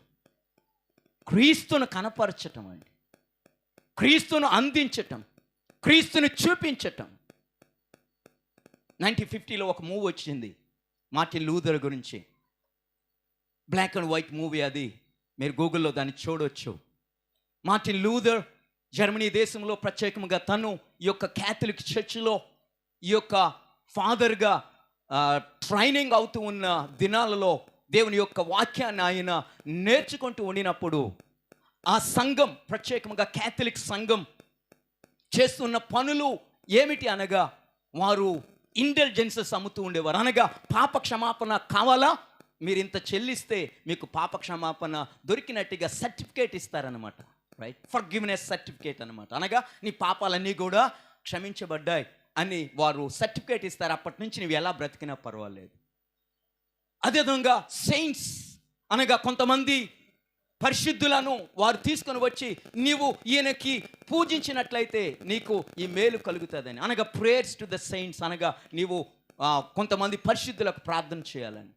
క్రీస్తును కనపరచటం అండి, క్రీస్తును అందించటం, క్రీస్తుని చూపించటం. 1950లో ఒక మూవీ వచ్చింది మార్టిన్ లూథర్ గురించి, బ్లాక్ అండ్ వైట్ మూవీ. అది మీరు గూగుల్లో దాన్ని చూడవచ్చు. మార్టిన్ లూథర్ జర్మనీ దేశంలో ప్రత్యేకంగా తను ఈ యొక్క క్యాథలిక్ చర్చిలో ఈ యొక్క ఫాదర్గా ట్రైనింగ్ అవుతూ ఉన్న దినాలలో దేవుని యొక్క వాక్యాన్ని ఆయన నేర్చుకుంటూ ఉండినప్పుడు ఆ సంఘం, ప్రత్యేకంగా క్యాథలిక్ సంఘం చేస్తున్న పనులు ఏమిటి అనగా, వారు ఇంటెలిజెన్సెస్ అమ్ముతూ ఉండేవారు. అనగా పాప క్షమాపణ కావాలా, మీరు ఇంత చెల్లిస్తే మీకు పాప క్షమాపణ దొరికినట్టుగా సర్టిఫికేట్ ఇస్తారనమాట. రైట్, ఫర్గివ్నెస్ సర్టిఫికేట్ అనమాట. అనగా నీ పాపాలన్నీ కూడా క్షమించబడ్డాయి అని వారు సర్టిఫికేట్ ఇస్తారు. అప్పటి నుంచి నువ్వు ఎలా బ్రతికినా పర్వాలేదు. అదేవిధంగా సెయింట్స్ అనగా కొంతమంది పరిశుద్ధులను వారు తీసుకొని వచ్చి నీవు ఈయనకి పూజించినట్లయితే నీకు ఈ మేలు కలుగుతుందని, అనగా ప్రేయర్స్ టు ద సెయింట్స్, అనగా నీవు కొంతమంది పరిశుద్ధులకు ప్రార్థన చేయాలని.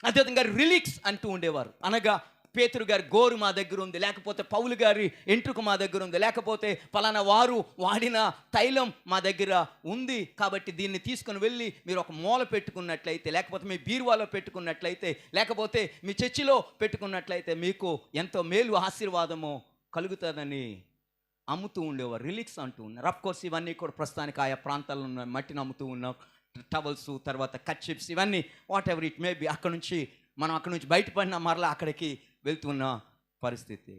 అదేవిధంగా రిలిక్స్ అంటూ ఉండేవారు. అనగా పేతురు గారి గోరు మా దగ్గర ఉంది, లేకపోతే పౌలు గారి ఎంట్రుక మా దగ్గర ఉంది, లేకపోతే పలానా వారు వాడిన తైలం మా దగ్గర ఉంది, కాబట్టి దీన్ని తీసుకొని వెళ్ళి మీరు ఒక మూల పెట్టుకున్నట్లయితే, లేకపోతే మీ బీరువాలో పెట్టుకున్నట్లయితే, లేకపోతే మీ చర్చిలో పెట్టుకున్నట్లయితే మీకు ఎంతో మేలు ఆశీర్వాదము కలుగుతుందని అమ్ముతూ ఉండేవారు. రిలిక్స్ అంటూ ఉన్నారు. అఫ్కోర్స్ ఇవన్నీ కూడా ప్రస్తుతానికి ఆయా ప్రాంతాల్లో ఉన్న మట్టిని అమ్ముతూ ఉన్న టవల్స్, తర్వాత కచ్చిప్స్, ఇవన్నీ what ever it may be అక్కడ నుంచి మనం అక్కడి నుంచి బయటపడినా మరలా అక్కడికి వెళ్తున్న పరిస్థితి.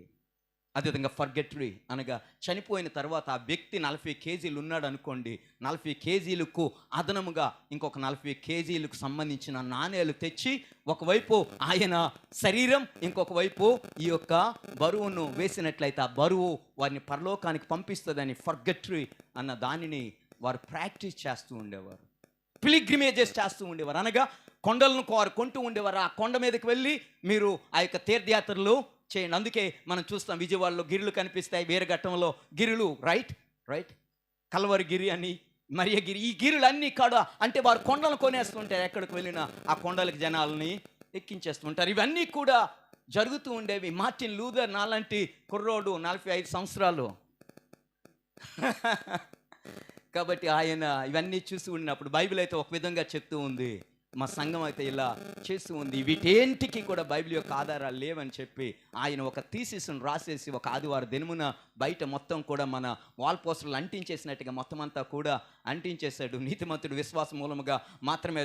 అదేవిధంగా ఫర్గెటరీ అనగా చనిపోయిన తర్వాత ఆ వ్యక్తి 40 కేజీలు ఉన్నాడు అనుకోండి, 40 కేజీలకు అదనముగా ఇంకొక 40 కేజీలకు సంబంధించిన నాణేలు తెచ్చి ఒకవైపు ఆయన శరీరం, ఇంకొక వైపు ఈ యొక్క బరువును వేసినట్లయితే ఆ బరువు వారిని పరలోకానికి పంపిస్తుందని ఫర్గెటరీ అన్న దానిని వారు ప్రాక్టీస్ చేస్తూ ఉండేవారు. పిలిగ్రిమేజెస్ చేస్తూ ఉండేవారు. అనగా కొండలను వారు కొంటూ ఉండేవారు. ఆ కొండ మీదకి వెళ్ళి మీరు ఆ యొక్క తీర్థయాత్రలు చేయండి. అందుకే మనం చూస్తాం విజయవాడలో గిరులు కనిపిస్తాయి, వీరఘట్టంలో గిరులు, రైట్ కల్వరి గిరి అని, మరియగిరి, ఈ గిరులన్నీ కాడ అంటే వారు కొండలను కొనేస్తుంటారు. ఎక్కడికి వెళ్ళినా ఆ కొండలకు జనాలని ఎక్కించేస్తుంటారు. ఇవన్నీ కూడా జరుగుతూ ఉండేవి. మార్టిన్ లూథర్ నాలాంటి కుర్రోడు 45 సంవత్సరాలు కాబట్టి ఆయన ఇవన్నీ చూసి ఉన్నప్పుడు బైబిల్ అయితే ఒక విధంగా చెప్తూ ఉంది, మా సంఘం అయితే ఇలా చేస్తూ ఉంది. వీటేంటికి కూడా బైబిల్ యొక్క ఆధారాలు లేవని చెప్పి ఆయన ఒక థీసిస్ను రాసేసి ఒక ఆదివారం దినమున బయట మొత్తం కూడా మన వాల్ పోస్టర్లు అంటించేసినట్టుగా మొత్తం అంతా కూడా అంటించేశాడు. నీతిమంతుడు విశ్వాసం మూలముగా మాత్రమే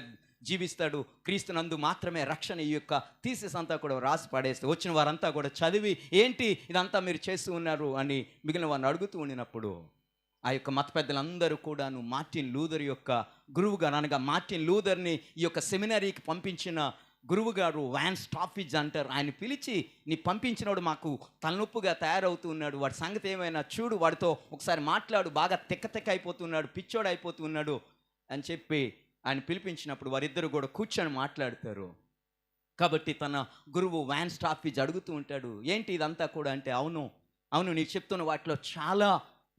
జీవిస్తాడు, క్రీస్తునందు మాత్రమే రక్షణ, ఈ యొక్క థీసిస్ అంతా కూడా రాసి పడేస్తే వచ్చిన వారంతా కూడా చదివి ఏంటి ఇదంతా మీరు చేస్తూ ఉన్నారు అని మిగిలిన వారిని అడుగుతూ ఉండినప్పుడు ఆ యొక్క మత పెద్దలందరూ కూడాను మార్టిన్ లూథర్ యొక్క గురువుగారు అనగా మార్టిన్ లూథర్ని ఈ యొక్క సెమినరీకి పంపించిన గురువు గారు వ్యాన్ స్టాఫిజ్ అంటారు. ఆయన పిలిచి, నీ పంపించినోడు మాకు తలనొప్పుగా తయారవుతూ ఉన్నాడు, వాడి సంగతి ఏమైనా చూడు, వాడితో ఒకసారి మాట్లాడు, బాగా తెక్క అయిపోతున్నాడు, పిచ్చోడు అయిపోతున్నాడు అని చెప్పి ఆయన పిలిపించినప్పుడు వారిద్దరు కూడా కూర్చొని మాట్లాడతారు. కాబట్టి తన గురువు వ్యాన్ స్టాఫిజ్ అడుగుతూ ఉంటాడు, ఏంటి ఇదంతా కూడా అంటే, అవును నీకు చెప్తున్న వాటిలో చాలా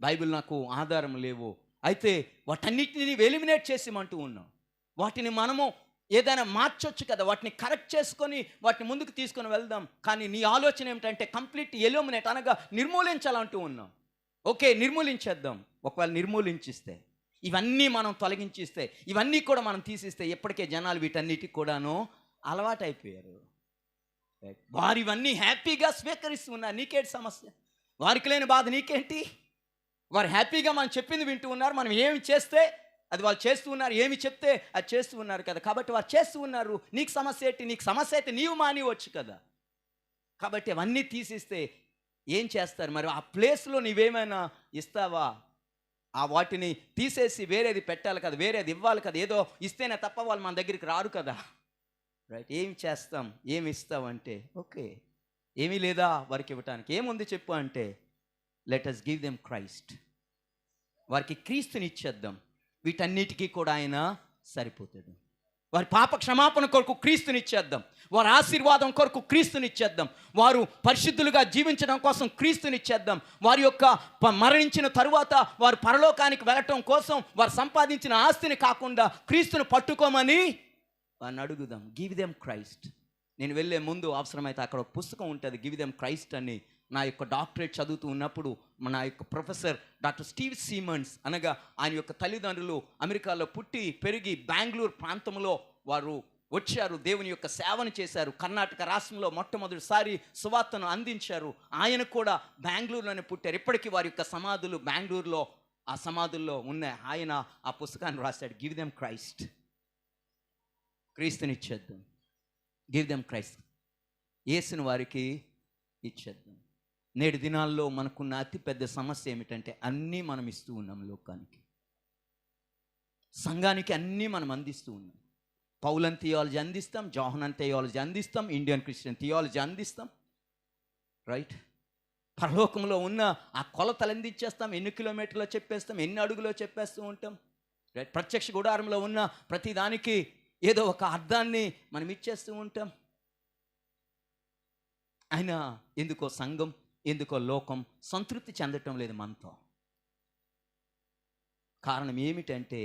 బైబిల్ నాకు ఆధారం లేవు, అయితే వాటన్నిటిని ఎలిమినేట్ చేసేమంటూ ఉన్నాం, వాటిని మనము ఏదైనా మార్చొచ్చు కదా, వాటిని కరెక్ట్ చేసుకొని వాటిని ముందుకు తీసుకొని వెళ్దాం, కానీ నీ ఆలోచన ఏమిటంటే కంప్లీట్ ఎలిమినేట్ అనగా నిర్మూలించాలంటూ ఉన్నాం. ఓకే, నిర్మూలించేద్దాం. ఒకవేళ నిర్మూలించిస్తే, ఇవన్నీ మనం తొలగించిస్తే, ఇవన్నీ కూడా మనం తీసిస్తే ఎప్పటికే జనాలు వీటన్నిటికి కూడాను అలవాటైపోయారు. వారు ఇవన్నీ హ్యాపీగా స్వీకరిస్తూ ఉన్నారు. నీకేంటి సమస్య? వారికి లేని బాధ నీకేంటి? వారు హ్యాపీగా మనం చెప్పింది వింటూ ఉన్నారు. మనం ఏమి చేస్తే అది వాళ్ళు చేస్తూ ఉన్నారు, ఏమి చెప్తే అది చేస్తూ ఉన్నారు కదా, కాబట్టి వారు చేస్తూ ఉన్నారు. నీకు సమస్య ఏంటి? నీకు సమస్య అయితే నీవు మానివచ్చు కదా. కాబట్టి అవన్నీ తీసిస్తే ఏం చేస్తారు మరి? ఆ ప్లేస్లో నీవేమైనా ఇస్తావా? ఆ వాటిని తీసేసి వేరేది పెట్టాలి కదా, వేరేది ఇవ్వాలి కదా, ఏదో ఇస్తేనే తప్ప వాళ్ళు మన దగ్గరికి రారు కదా. రైట్, ఏం చేస్తాం, ఏమి ఇస్తావంటే ఓకే ఏమీ లేదా వారికి ఇవ్వటానికి, ఏముంది చెప్పు అంటే let us give them Christ, వారికి క్రీస్తుని ఇచ్చేద్దాం, వీటన్నిటికీ కూడా ఆయన సరిపోతాడు. వారి పాప క్షమాపణ కొరకు క్రీస్తుని ఇచ్చేద్దాం, వారి ఆశీర్వాదం కొరకు క్రీస్తుని ఇచ్చేద్దాం, వారు పరిశుద్ధులుగా జీవించడం కోసం క్రీస్తుని ఇచ్చేద్దాం, వారి యొక్క మరణించిన తరువాత వారు పరలోకానికి వెళ్ళటం కోసం వారు సంపాదించిన ఆస్తిని కాకుండా క్రీస్తుని పట్టుకోమని వారిని అడుగుదాం. Give them Christ. నేను వెళ్ళే ముందు అవసరమైతే అక్కడ ఒక పుస్తకం ఉంటుంది, గివ్ దెమ్ క్రైస్ట్ అని. నా యొక్క డాక్టరేట్ చదువుతూ ఉన్నప్పుడు నా యొక్క ప్రొఫెసర్ డాక్టర్ స్టీవ్ సీమన్స్ అనగా ఆయన యొక్క తల్లిదండ్రులు అమెరికాలో పుట్టి పెరిగి బెంగళూరు ప్రాంతంలో వారు వచ్చారు, దేవుని యొక్క సేవను చేశారు, కర్ణాటక రాష్ట్రంలో మొట్టమొదటిసారి సువార్తను అందించారు. ఆయన కూడా బెంగళూరులోనే పుట్టారు. ఇప్పటికీ వారి యొక్క సమాధులు బెంగళూరులో ఆ సమాధుల్లో ఉన్నాయి. ఆయన ఆ పుస్తకాన్ని రాశాడు, గివ్ దెమ్ క్రైస్ట్, క్రీస్తుని ఇచ్చేద్దాం, గివ్ దెమ్ క్రైస్ట్, యేసుని వారికి ఇచ్చేద్దాం. నేటి దినాల్లో మనకున్న అతిపెద్ద సమస్య ఏమిటంటే అన్నీ మనం ఇస్తూ ఉన్నాం లోకానికి, సంఘానికి అన్నీ మనం అందిస్తూ ఉన్నాం. పౌలన్ థియాలజీ అందిస్తాం, జోహనన్ థియాలజీ అందిస్తాం, ఇండియన్ క్రిస్టియన్ థియాలజీ అందిస్తాం. రైట్, పరలోకంలో ఉన్న ఆ కొలతలు అందించేస్తాం, ఎన్ని కిలోమీటర్లో చెప్పేస్తాం, ఎన్ని అడుగులో చెప్పేస్తూ ఉంటాం. రైట్, ప్రత్యక్ష గుడారంలో ఉన్న ప్రతిదానికి ఏదో ఒక అర్థాన్ని మనం ఇచ్చేస్తూ ఉంటాం. అయినా ఎందుకో సంఘం, ఎందుకో లోకం సంతృప్తి చెందటం లేదు మనతో. కారణం ఏమిటంటే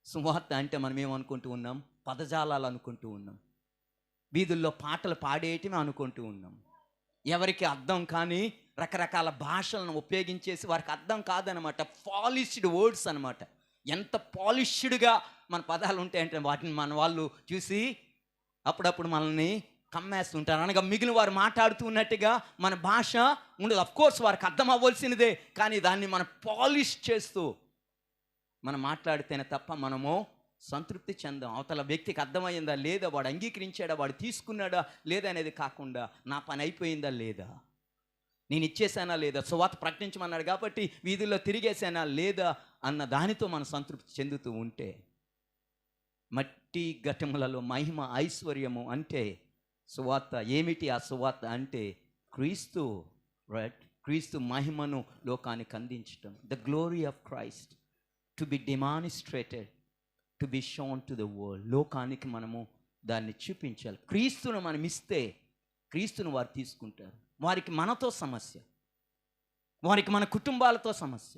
సువార్త అంటే మనం ఏమనుకుంటూ ఉన్నాం? పదజాలాలు అనుకుంటూ ఉన్నాం, వీధుల్లో పాటలు పాడేయటమే అనుకుంటూ ఉన్నాం. ఎవరికి అర్థం కానీ రకరకాల భాషలను ఉపయోగించేసి వారికి అర్థం కాదనమాట, పాలిష్డ్ వర్డ్స్ అనమాట. ఎంత పాలిష్డ్గా మన పదాలు ఉంటాయంటే వాటిని మన వాళ్ళు చూసి అప్పుడప్పుడు మనల్ని కమ్మేస్తుంటారు. అనగా మిగిలిన వారు మాట్లాడుతున్నట్టుగా మన భాష ఉండదు. అఫ్కోర్స్ వారికి అర్థం అవ్వాల్సినదే, కానీ దాన్ని మనం పాలిష్ చేస్తూ మనం మాట్లాడితేనే తప్ప మనము సంతృప్తి చెందాం. అవతల వ్యక్తికి అర్థమైందా లేదా, వాడు అంగీకరించాడా, వాడు తీసుకున్నాడా లేదా అనేది కాకుండా నా పని అయిపోయిందా లేదా, నేను ఇచ్చేసానా లేదా, సువార్త ప్రకటించమన్నాడు కాబట్టి వీధుల్లో తిరిగేసానా లేదా అన్న దానితో మనం సంతృప్తి చెందుతూ ఉంటే, మట్టి ఘటములలో మహిమ ఐశ్వర్యము అంటే సువార్త. ఏమిటి ఆ సువార్త అంటే క్రీస్తు, రైట్? క్రీస్తు మహిమను లోకానికి అందించటం. The glory of Christ to be demonstrated, to be shown to the world. లోకానికి మనము దాన్ని చూపించాలి. క్రీస్తును మనం ఇస్తే క్రీస్తును వారు తీసుకుంటారు. వారికి మనతో సమస్య, వారికి మన కుటుంబాలతో సమస్య,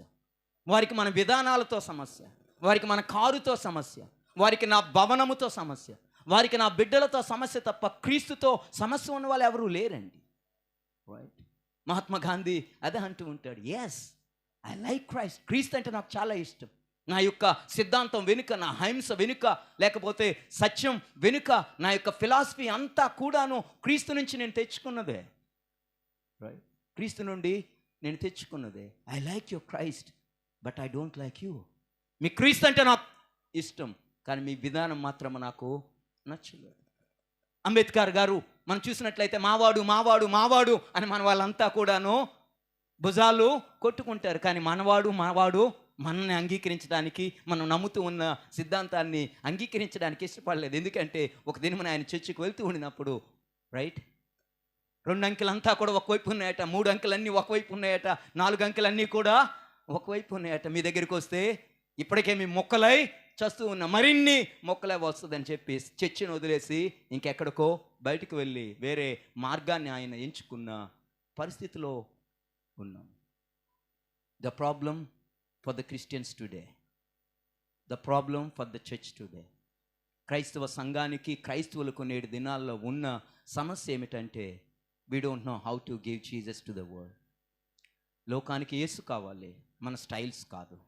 వారికి మన విధానాలతో సమస్య, వారికి మన కారుతో సమస్య, వారికి నా భవనముతో సమస్య, వారికి నా బిడ్డలతో సమస్య తప్ప క్రీస్తుతో సమస్య ఉన్న వాళ్ళు ఎవరూ లేరండి. రైట్? మహాత్మా గాంధీ అదే అంటూ ఉంటాడు, ఎస్ ఐ లైక్ క్రైస్ట్. క్రీస్తు అంటే నాకు చాలా ఇష్టం. నా యొక్క సిద్ధాంతం వెనుక, నా అహింస వెనుక, లేకపోతే సత్యం వెనుక, నా యొక్క ఫిలాసఫీ అంతా కూడాను క్రీస్తు నుంచి నేను తెచ్చుకున్నదే. రైట్? క్రీస్తు నుండి నేను తెచ్చుకున్నదే. I like your Christ but I don't like you. మీ క్రీస్తు అంటే నాకు ఇష్టం, కానీ మీ విధానం మాత్రం నాకు నచ్చలేదు. అంబేద్కర్ గారు మనం చూసినట్లయితే మావాడు మావాడు మావాడు అని మన వాళ్ళంతా కూడాను భుజాలు కొట్టుకుంటారు, కానీ మనవాడు మావాడు మనల్ని అంగీకరించడానికి, మనం నమ్ముతూ ఉన్న సిద్ధాంతాన్ని అంగీకరించడానికి ఇష్టపడలేదు. ఎందుకంటే ఒక దినమున ఆయన చర్చికి వెళ్తూ ఉండినప్పుడు, రైట్, 2 అంకెలంతా కూడా ఒకవైపు ఉన్నాయట, 3 అంకెలన్నీ ఒకవైపు ఉన్నాయట, 4 అంకెలన్నీ కూడా ఒకవైపు ఉన్నాయట. మీ దగ్గరికి వస్తే ఇప్పటికే మీ మొక్కలై చస్తూ ఉన్న మరిన్ని మొక్కలే వస్తుందని చెప్పి చర్చిని వదిలేసి ఇంకెక్కడికో బయటకు వెళ్ళి వేరే మార్గాన్ని ఆయన ఎంచుకున్న పరిస్థితిలో ఉన్నాం. The problem for the Christians today, the problem for the church today. క్రైస్తవ సంఘానికి, క్రైస్తవులకు నేడు దినాల్లో ఉన్న సమస్య ఏమిటంటే, we don't know how to give Jesus to the world. లోకానికి యేసు కావాలి, మన స్టైల్స్ కాదు.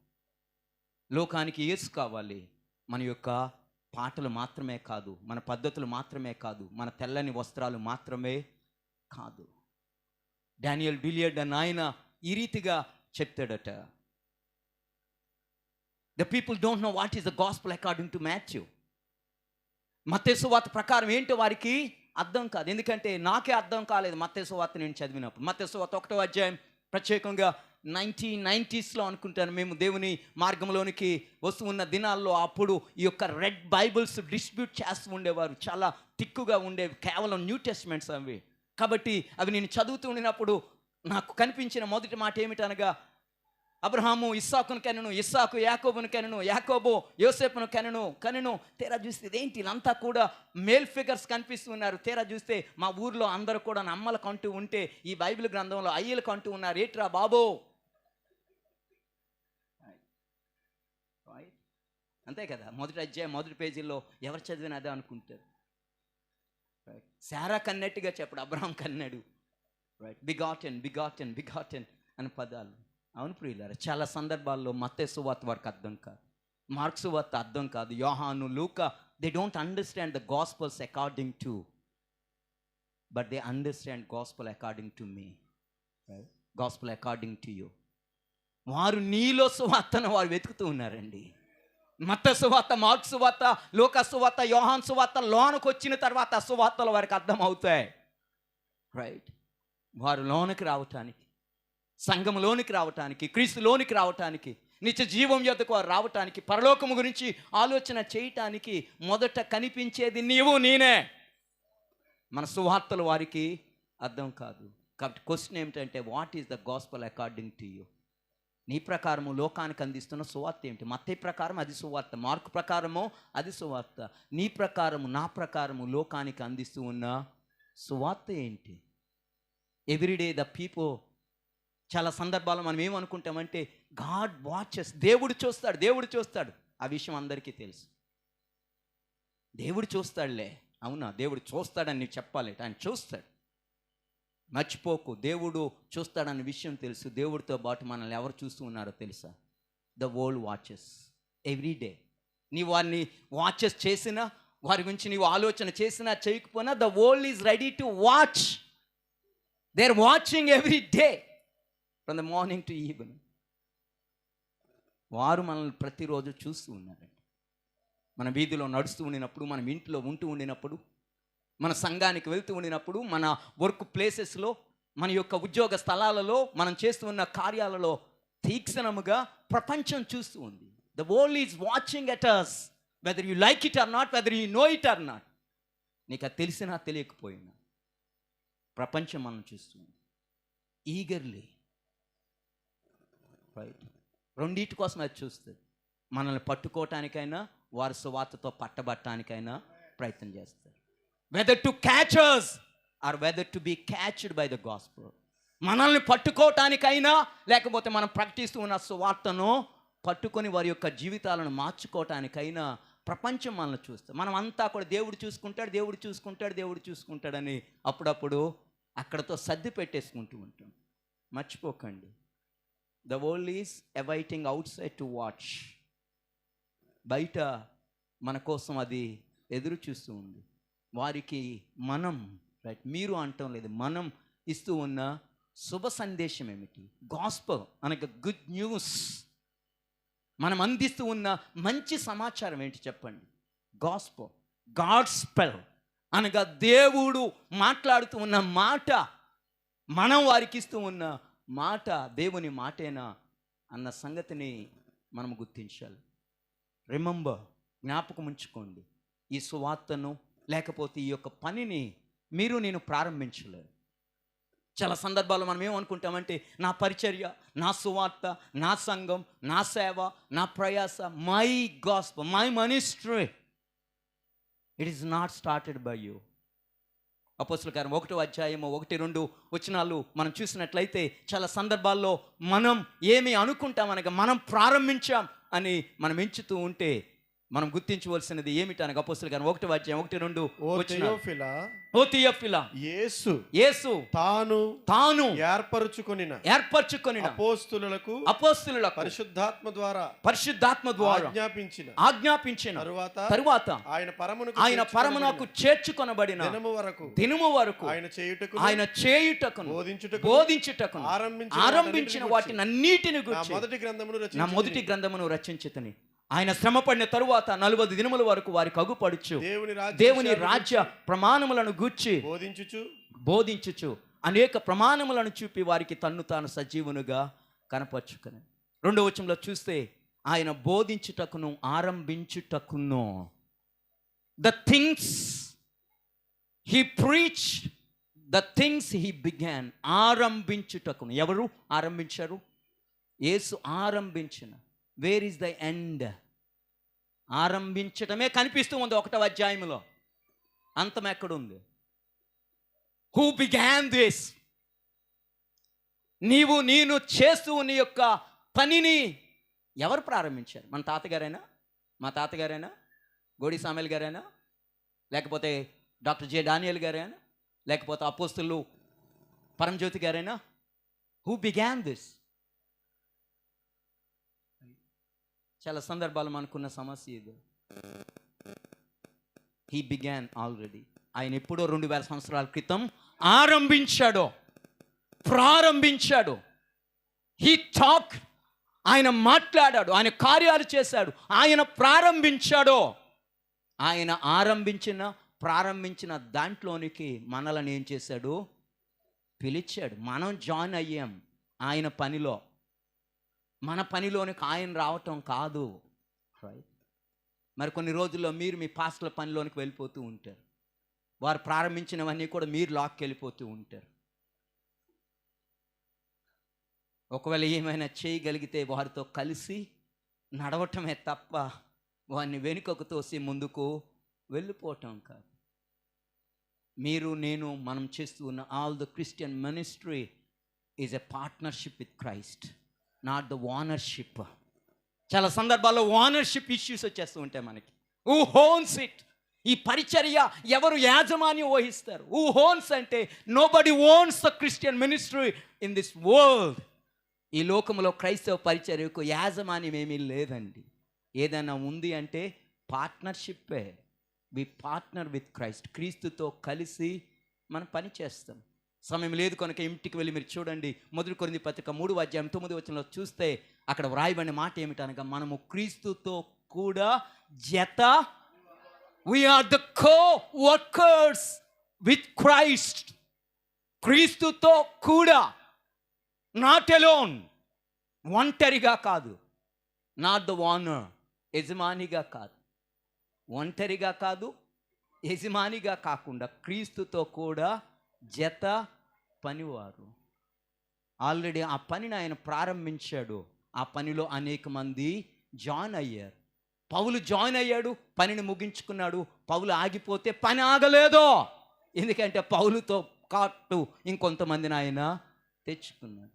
లోకానికి యేసు కావాలి, మన యొక్క పాటలు మాత్రమే కాదు, మన పద్ధతులు మాత్రమే కాదు, మన తెల్లని వస్త్రాలు మాత్రమే కాదు. డానియల్ బిలియర్డ్ అని ఆయన ఈ రీతిగా చెప్తాడట, the people don't know what is the gospel according to Matthew. మత్తయి సువార్త ప్రకారం ఏంటో వారికి అర్థం కాదు. ఎందుకంటే నాకే అర్థం కాలేదు మత్తయి సువార్త నేను చదివినప్పుడు. మత్తయి సువార్త 1వ అధ్యాయం ప్రత్యేకంగా 1990s అనుకుంటాను మేము దేవుని మార్గంలోనికి వస్తూ ఉన్న దినాల్లో, అప్పుడు ఈ యొక్క రెడ్ బైబిల్స్ డిస్ట్రిబ్యూట్ చేస్తూ ఉండేవారు. చాలా తిక్కుగా ఉండేవి, కేవలం న్యూ టెస్ట్మెంట్స్ అవి. కాబట్టి అవి నేను చదువుతూ ఉండినప్పుడు నాకు కనిపించిన మొదటి మాట ఏమిటనగా, అబ్రహాము ఇస్సాకును కనెను, ఇస్సాకు యాకోబును కనెను, యాకోబు యోసేపును కనెను. తీరా చూస్తే ఇదేంటి, వీళ్ళంతా కూడా మేల్ ఫిగర్స్ కనిపిస్తున్నారు. తీరా చూస్తే మా ఊర్లో అందరూ కూడా అమ్మలకు అంటూ ఉంటే, ఈ బైబిల్ గ్రంథంలో అయ్యలకు అంటూ ఉన్నారు. ఏట్రా బాబో, అంతే కదా. మొదటి అధ్యాయం మొదటి పేజీలో ఎవరు చదివిన అదే అనుకుంటారు. రైట్? శారా కన్నట్టుగా చెప్పడు, అబ్రహాం కన్నాడు. రైట్? బిగాటెన్ బిగాటెన్ బిగాటెన్ అని పదాలు. అవును ప్రియులారా, చాలా సందర్భాల్లో మత్తయి సువార్త వారికి అర్థం కాదు, మార్కు సువార్త అర్థం కాదు, యోహాను, లూకా, they don't understand the gospels according to, but they understand gospel according to me, gospel according to you. వారు నీలో సువార్తను వారు వెతుకుతూ ఉన్నారండి. మత్తయి సువార్త, మార్కు సువార్త, లూకా సువార్త, యోహాను సువార్త లోనికి వచ్చిన తర్వాత సువార్తలు వారికి అర్థం అవుతాయి. రైట్? వారు లోనికి రావటానికి, సంఘంలోనికి రావటానికి, క్రీస్తులోనికి రావటానికి, నిత్య జీవం యొద్దకు వారు రావటానికి, పరలోకము గురించి ఆలోచన చేయటానికి మొదట కనిపించేది నీవు నేనే. మన సువార్తలు వారికి అర్థం కాదు. కాబట్టి క్వశ్చన్ ఏమిటంటే, what is the gospel according to you? నీ ప్రకారము లోకానికి అందిస్తున్న సువార్త ఏమిటి? మత్తయి ప్రకారం అది సువార్త, మార్కు ప్రకారము అది సువార్త. నీ ప్రకారము, నా ప్రకారము లోకానికి అందిస్తూ ఉన్న సువార్త ఏంటి? ఎవ్రీడే ద పీపుల్, చాలా సందర్భాల్లో మనం ఏమనుకుంటామంటే, గాడ్ వాచెస్, దేవుడు చూస్తాడు. ఆ విషయం అందరికీ తెలుసు. దేవుడు చూస్తాడులే, అవునా, దేవుడు చూస్తాడని నీవు చెప్పాలి, ఆయన చూస్తాడు. మర్చిపోకు, దేవుడు చూస్తాడన్న విషయం తెలుసు. దేవుడితో పాటు మనల్ని ఎవరు చూస్తూ ఉన్నారో తెలుసా? The world watches everyday. నీ వారిని వాచెస్ చేసినా, వారి గురించి నీవు ఆలోచన చేసినా చేయకపోయినా, the world is ready to watch. They are watching every day from the morning to evening. వారు మనల్ని ప్రతిరోజు చూస్తూ ఉన్నారండి. మన వీధిలో నడుస్తూ ఉండినప్పుడు, మనం ఇంట్లో ఉంటూ ఉండినప్పుడు, మన సంఘానికి వెళ్తూ ఉండినప్పుడు, మన వర్క్ ప్లేసెస్లో, మన యొక్క ఉద్యోగ స్థలాలలో, మనం చేస్తూ ఉన్న కార్యాలలో తీక్షణముగా ప్రపంచం చూస్తూ ఉంది. The world is watching at us, whether you like it or not, whether you know it or not. నీకు అది తెలిసినా తెలియకపోయినా ప్రపంచం మనం చూస్తుంది ఈగర్లీ, రైట్. రెండింటి కోసం అది చూస్తుంది. మనల్ని పట్టుకోవటానికైనా, వారి సువార్తతో పట్టబట్టడానికైనా ప్రయత్నం చేస్తారు. Whether to catch us or whether to be catched by the gospel. మనల్ని పట్టుకోవటానికైనా, లేకపోతే మనం ప్రకటిస్తూ ఉన్న సువార్తను పట్టుకొని వారి యొక్క జీవితాలను మార్చుకోవటానికైనా ప్రపంచం మనల్ని చూస్తుంది. మనం అంతా కూడా దేవుడు చూసుకుంటాడు, దేవుడు చూసుకుంటాడు, దేవుడు చూసుకుంటాడని అప్పుడప్పుడు అక్కడతో సర్ది పెట్టేసుకుంటూ ఉంటాం. మర్చిపోకండి, the world is awaiting out side to watch. బయట మన కోసం అది ఎదురు చూస్తూ ఉంది. వారికి మనం, రైట్, మీరు అంటం లేదు, మనం ఇస్తూ ఉన్న శుభ సందేశం ఏమిటి? గాస్పెల్ అనగా గుడ్ న్యూస్. మనం అందిస్తూ ఉన్న మంచి సమాచారం ఏంటి చెప్పండి? గాస్పెల్, గాడ్స్పెల్ అనగా దేవుడు మాట్లాడుతూ ఉన్న మాట, మనం వారికి ఇస్తూ ఉన్న మాట దేవుని మాటేనా అన్న సంగతిని మనం గుర్తించాలి. రిమెంబర్, జ్ఞాపకం ఉంచుకోండి, ఈ సువార్తను లేకపోతే ఈ యొక్క పనిని మీరు నేను ప్రారంభించలేదు. చాలా సందర్భాల్లో మనం ఏమనుకుంటామంటే, నా పరిచర్య, నా సువార్త, నా సంఘం, నా సేవ, నా ప్రయాస, my gospel, my ministry, it is not started by you. అపోస్తలుల కార్యం 1వ అధ్యాయము 1-2 వచనాలు మనం చూసినట్లయితే, చాలా సందర్భాల్లో మనం ఏమి అనుకుంటామనగా, మనం ప్రారంభించాం అని మనం ఎంచుతూ ఉంటే మనం గుర్తించవలసినది ఏమిటనగా, అపోస్తలుల కార్యం 1వ అధ్యాయం 1-2 వచనాలు. ఓ థియోఫిలా, యేసు తాను ఏర్పరచుకొనిన అపోస్తలులకు పరిశుద్ధాత్మ ద్వారా ఆజ్ఞాపించిన తరువాత ఆయన పరమునకు చేర్చుకొనబడిన దినము వరకు ఆయన చేయుటకును బోధించుటకును ఆరంభించిన వాటినన్నిటిని గురించి నా మొదటి గ్రంథమును రచించితిని. ఆయన శ్రమపడిన తరువాత 40 దినముల వరకు వారికి అగుపడుచు దేవుని రాజ్య ప్రమాణములను గూర్చి బోధించుచు అనేక ప్రమాణములను చూపి వారికి తన్ను తాను సజీవునుగా కనపరుచుకుని. 2వ వచనంలో చూస్తే, ఆయన బోధించుటకును ఆరంభించుటకును, the things he preached, the things he began. ఆరంభించుటకును. ఎవరు ఆరంభించారు? యేసు ఆరంభించిన. Where is the end? ఆరంభించటమే కనిపిస్తూ ఉంది 1వ అధ్యాయంలో, అంతం ఎక్కడుంది? Who began this? నీవు నేను చేస్తూ నీ యొక్క పనిని ఎవరు ప్రారంభించారు? మన తాతగారైనా, మా తాతగారైనా, గోడి సామెల్ గారైనా, లేకపోతే డాక్టర్ జె డానియల్ గారైనా, లేకపోతే అపోస్తలు పరంజ్యోతి గారైనా? Who began this? చాలా సందర్భాలు మనకున్న సమస్య ఇది. He began already. ఆయన ఎప్పుడో 2000 సంవత్సరాల క్రితం ప్రారంభించాడు. హీ టాక్, ఆయన మాట్లాడాడు, ఆయన కార్యాలు చేశాడు, ఆయన ప్రారంభించాడు. ఆయన ప్రారంభించిన దాంట్లోనికి మనల్ని ఏం చేశాడు? పిలిచాడు. మనం జాయిన్ అయ్యాం ఆయన పనిలో. మన పనిలోనికి ఆయన రావటం కాదు, రైట్. మరి కొన్ని రోజుల్లో మీరు మీ పాస్టర్ల పనిలోనికి వెళ్ళిపోతూ ఉంటారు. వారు ప్రారంభించినవన్నీ కూడా మీరు లాక్కెళ్ళిపోతూ ఉంటారు. ఒకవేళ ఏమైనా చేయగలిగితే వారితో కలిసి నడవటమే తప్ప వారిని వెనుకకు తోసి ముందుకు వెళ్ళిపోవటం కాదు. మీరు నేను మనం చేస్తూ ఉన్న all the Christian ministry is a partnership with Christ, not the ownership. చాలా సందర్భాల్లో ఓనర్షిప్ ఇష్యూస్ వచ్చేస్తూ ఉంటాయి మనకి. Who హోన్స్ it? ఈ పరిచర్య ఎవరు యాజమాన్యం వహిస్తారు? హూ హోన్స్ అంటే, nobody owns the Christian ministry in this world. ఈ లోకంలో క్రైస్తవ పరిచర్యకు యాజమాన్యం ఏమీ లేదండి. ఏదైనా ఉంది అంటే పార్ట్నర్షిప్పే. వి పార్ట్నర్ విత్ క్రైస్ట్. క్రీస్తుతో కలిసి మనం పని చేస్తాం. సమయం లేదు కనుక ఇంటికి వెళ్ళి మీరు చూడండి, 1 కొరింథీ పత్రిక 3వ అధ్యాయం 9వ వచనంలో చూస్తే అక్కడ వ్రాయబడిన మాట ఏమిటనగా, మనము క్రీస్తుతో కూడా జత. We are the coworkers క్రైస్ట్. క్రీస్తుతో కూడా, నాట్ ఎలోన్, ఒంటరిగా కాదు. నాట్ ద ఓనర్, యజమానిగా కాదు, ఒంటరిగా కాదు, యజమానిగా కాకుండా క్రీస్తుతో కూడా జత పనివారు. ఆల్రెడీ ఆ పనిని ఆయన ప్రారంభించాడు. ఆ పనిలో అనేక మంది జాయిన్ అయ్యారు. పౌలు జాయిన్ అయ్యాడు, పనిని ముగించుకున్నాడు. పౌలు ఆగిపోతే పని ఆగలేదు. ఎందుకంటే పౌలుతో కాటు ఇంకొంతమందిని ఆయన తెచ్చుకున్నాడు.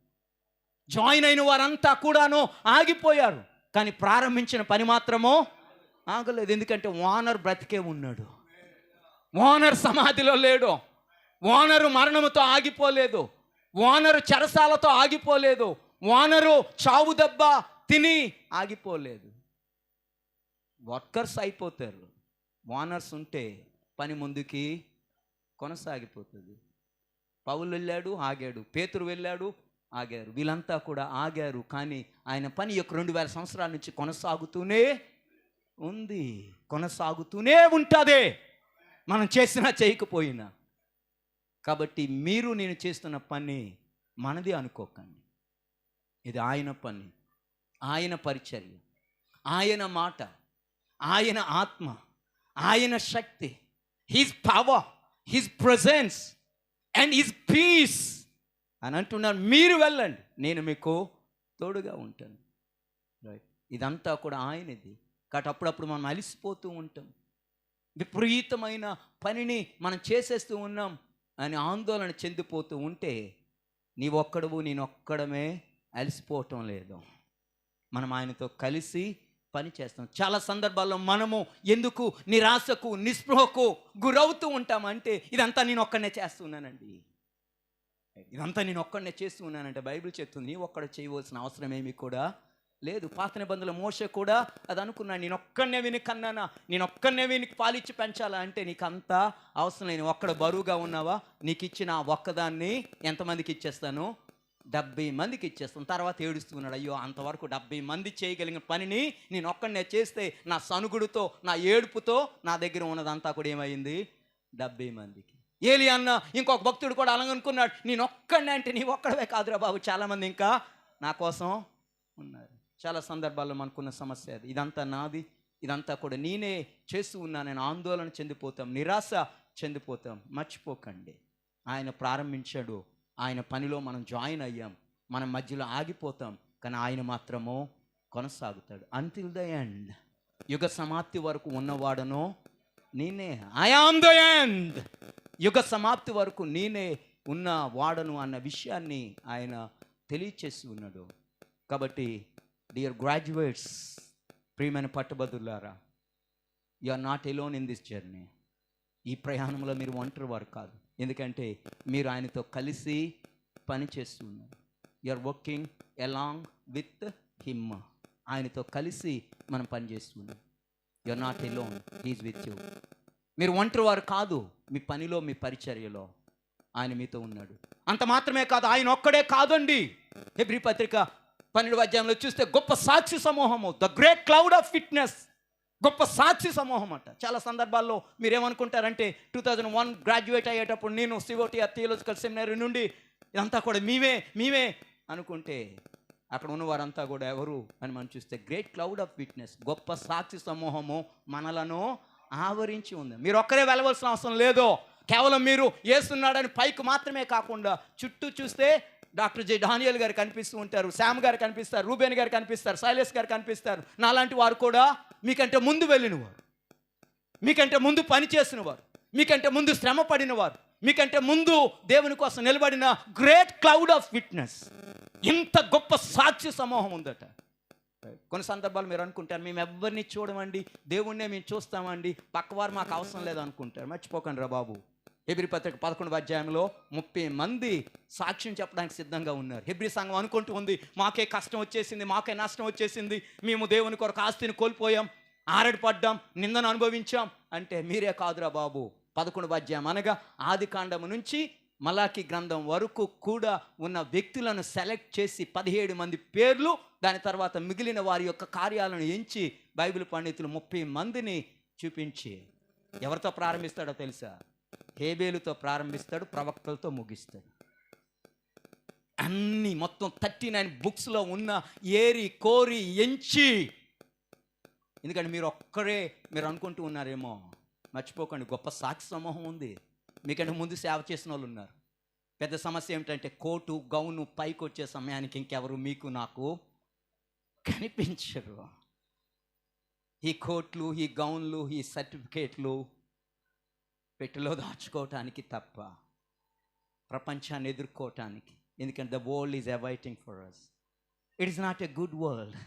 జాయిన్ అయిన వారంతా కూడాను ఆగిపోయారు, కానీ ప్రారంభించిన పని మాత్రమో ఆగలేదు. ఎందుకంటే ఓనర్ బ్రతికే ఉన్నాడు. ఓనర్ సమాధిలో లేడు. ఓనరు మరణముతో ఆగిపోలేదు. ఓనరు చెరసాలతో ఆగిపోలేదు. ఓనరు చావు దెబ్బ తిని ఆగిపోలేదు. వర్కర్స్ అయిపోతారు. ఓనర్స్ ఉంటే పని ముందుకి కొనసాగిపోతుంది. పౌలు వెళ్ళాడు, ఆగాడు. పేతురు వెళ్ళాడు, ఆగారు. వీళ్ళంతా కూడా ఆగారు, కానీ ఆయన పని యొక్క 2000 సంవత్సరాల నుంచి కొనసాగుతూనే ఉంది, కొనసాగుతూనే ఉంటుంది, మనం చేసినా చేయకపోయినా. కాబట్టి మీరు నేను చేస్తున్న పని మనది అనుకోకండి. ఇది ఆయన పని, ఆయన పరిచర్య, ఆయన మాట, ఆయన ఆత్మ, ఆయన శక్తి, his power, his presence and his peace అని అంటున్నారు. మీరు వెళ్ళండి, నేను మీకు తోడుగా ఉంటాను. రైట్, ఇదంతా కూడా ఆయనది. కాబట్టి అప్పుడప్పుడు మనం అలిసిపోతూ ఉంటాం. విపరీతమైన పనిని మనం చేసేస్తూ ఉన్నాం అని ఆందోళన చెందిపోతూ ఉంటే నీవొక్కడవు నేనొక్కడమే అలసిపోవటం లేదు. మనం ఆయనతో కలిసి పని చేస్తాం. చాలా సందర్భాల్లో మనము ఎందుకు నిరాశకు నిస్పృహకు గురవుతూ ఉంటామంటే ఇదంతా నేను ఒక్కడనే చేస్తున్నానండి, ఇదంతా నేను ఒక్కడనే చేస్తూ ఉన్నానంటే బైబిల్ చెప్తుంది నీ ఒక్కడ చేయవలసిన అవసరం ఏమీ కూడా లేదు. పాత నిబంధనల మోషే కూడా అది అనుకున్నాను, నేను ఒక్కడనే విని కన్నానా, నేను ఒక్కడనే విని పాలిచ్చి పెంచాలా అంటే నీకు అంత అవసరం లేదు. ఒక్కడ బరువుగా ఉన్నావా, నీకు ఇచ్చిన ఒక్కదాన్ని ఎంతమందికి ఇచ్చేస్తాను, 70 మందికి ఇచ్చేస్తాను. తర్వాత ఏడుస్తున్నాడు, అయ్యో అంతవరకు 70 మంది చేయగలిగిన పనిని నేను ఒక్కడనే చేస్తే నా సనుగుడుతో నా ఏడుపుతో నా దగ్గర ఉన్నదంతా కూడా ఏమైంది 70 మందికి. ఏలి అన్న ఇంకొక భక్తుడు కూడా అలాగనుకున్నాడు, నేను ఒక్కడనే అంటే నీ ఒక్కడవే కాదురా బాబు, చాలామంది ఇంకా నా కోసం ఉన్నారు. చాలా సందర్భాల్లో మనకున్న సమస్య అది. ఇదంతా నాది, ఇదంతా కూడా నేనే చేస్తూ ఉన్నానని ఆందోళన చెందిపోతాం, నిరాశ చెందిపోతాం. మర్చిపోకండి, ఆయన ప్రారంభించాడు, ఆయన పనిలో మనం జాయిన్ అయ్యాం. మనం మధ్యలో ఆగిపోతాం, కానీ ఆయన మాత్రము కొనసాగుతాడు. అంటిల్ ద ఎండ్, యుగ సమాప్తి వరకు ఉన్నవాడను నేనే. ఐ ఆమ్ ద ఎండ్, యుగ సమాప్తి వరకు నేనే ఉన్న వాడను అన్న విషయాన్ని ఆయన తెలియచేసి ఉన్నాడు. కాబట్టి డియర్ గ్రాడ్యుయేట్స్, ప్రియమైన పట్టభద్రులారా, you are not alone in this journey. ఈ ప్రయాణంలో మీరు ఒంటరి వారు కాదు, ఎందుకంటే మీరు ఆయనతో కలిసి పని చేస్తున్నారు. You are working along with him. ఆయనతో కలిసి మనం పని చేస్తున్నాం. You are not alone, he is with you. మీరు ఒంటరి వారు కాదు, మీ పనిలో మీ పరిచర్యలో ఆయన మీతో ఉన్నాడు. అంత మాత్రమే కాదు, ఆయన ఒక్కడే కాదండి. హెబ్రీ పత్రిక 12వ అధ్యాయంలో చూస్తే గొప్ప సాక్షి సమూహము, the great cloud of witness, గొప్ప సాక్షి సమూహం అంట. చాలా సందర్భాల్లో మీరేమనుకుంటారంటే 2001 గ్రాడ్యుయేట్ అయ్యేటప్పుడు నేను సిఓటిఆర్ థియోలాజికల్ సెమినరీ నుండి ఇదంతా కూడా మేమే అనుకుంటే అక్కడ ఉన్న వారంతా కూడా ఎవరు అని మనం చూస్తే గ్రేట్ క్లౌడ్ ఆఫ్ విట్నెస్, గొప్ప సాక్షి సమూహము మనలను ఆవరించి ఉంది. మీరు ఒక్కరే వెళ్ళవలసిన అవసరం లేదు. కేవలం మీరు యేసున్నాడని పైకి మాత్రమే కాకుండా చుట్టూ చూస్తే డాక్టర్ జె డానియల్ గారు కనిపిస్తూ ఉంటారు, శామ్ గారు కనిపిస్తారు, రూబేన్ గారు కనిపిస్తారు, శైలేష్ గారు కనిపిస్తారు. నాలాంటి వారు కూడా మీకంటే ముందు వెళ్ళిన వారు, మీకంటే ముందు పని చేసిన వారు, మీకంటే ముందు శ్రమ పడిన వారు, మీకంటే ముందు దేవుని కోసం నిలబడిన గ్రేట్ క్లౌడ్ ఆఫ్ విట్నెస్. ఇంత గొప్ప సాక్షి సమూహం ఉందట. కొన్ని సందర్భాలు మీరు అనుకుంటారు మేము ఎవరిని చూడమండి, దేవుణ్ణే మేము చూస్తామండి, పక్కవారు మాకు అవసరం లేదు అనుకుంటారు. మర్చిపోకండి రా బాబు, హెబ్రీ పత్రిక 11వ అధ్యాయంలో 30 మంది సాక్ష్యం చెప్పడానికి సిద్ధంగా ఉన్నారు. హెబ్రీ సంఘం అనుకుంటూ ఉంది, మాకే కష్టం వచ్చేసింది, మాకే నష్టం వచ్చేసింది, మేము దేవుని కొరకు ఆస్తిని కోల్పోయాం, ఆరడిపడ్డాం, నిందను అనుభవించాం అంటే మీరే కాదురా బాబు. 11వ అధ్యాయం అనగా ఆది కాండము నుంచి మలాకి గ్రంథం వరకు కూడా ఉన్న వ్యక్తులను సెలెక్ట్ చేసి 17 మంది పేర్లు, దాని తర్వాత మిగిలిన వారి యొక్క కార్యాలను ఎంచి బైబిల్ పండితులు 30 మందిని చూపించి ఎవరితో ప్రారంభిస్తాడో తెలుసా? హేబేలుతో ప్రారంభిస్తాడు, ప్రవక్తలతో ముగిస్తాడు. అన్ని మొత్తం 39 బుక్స్లో ఉన్న ఏరి కోరి ఎంచి, ఎందుకంటే మీరు అనుకుంటూ ఉన్నారేమో, మర్చిపోకండి గొప్ప సాక్షి సమూహం ఉంది, మీకంటే ముందు సేవ చేసిన వాళ్ళు ఉన్నారు. పెద్ద సమస్య ఏమిటంటే కోటు గౌను పైకి వచ్చే సమయానికి ఇంకెవరు మీకు నాకు కనిపించరు. ఈ కోట్లు, ఈ గౌన్లు, ఈ సర్టిఫికేట్లు పెట్టెలో దాచుకోవటానికి తప్ప ప్రపంచాన్ని ఎదుర్కోవటానికి. ఎందుకంటే the world is awaiting for us. It is not a good world.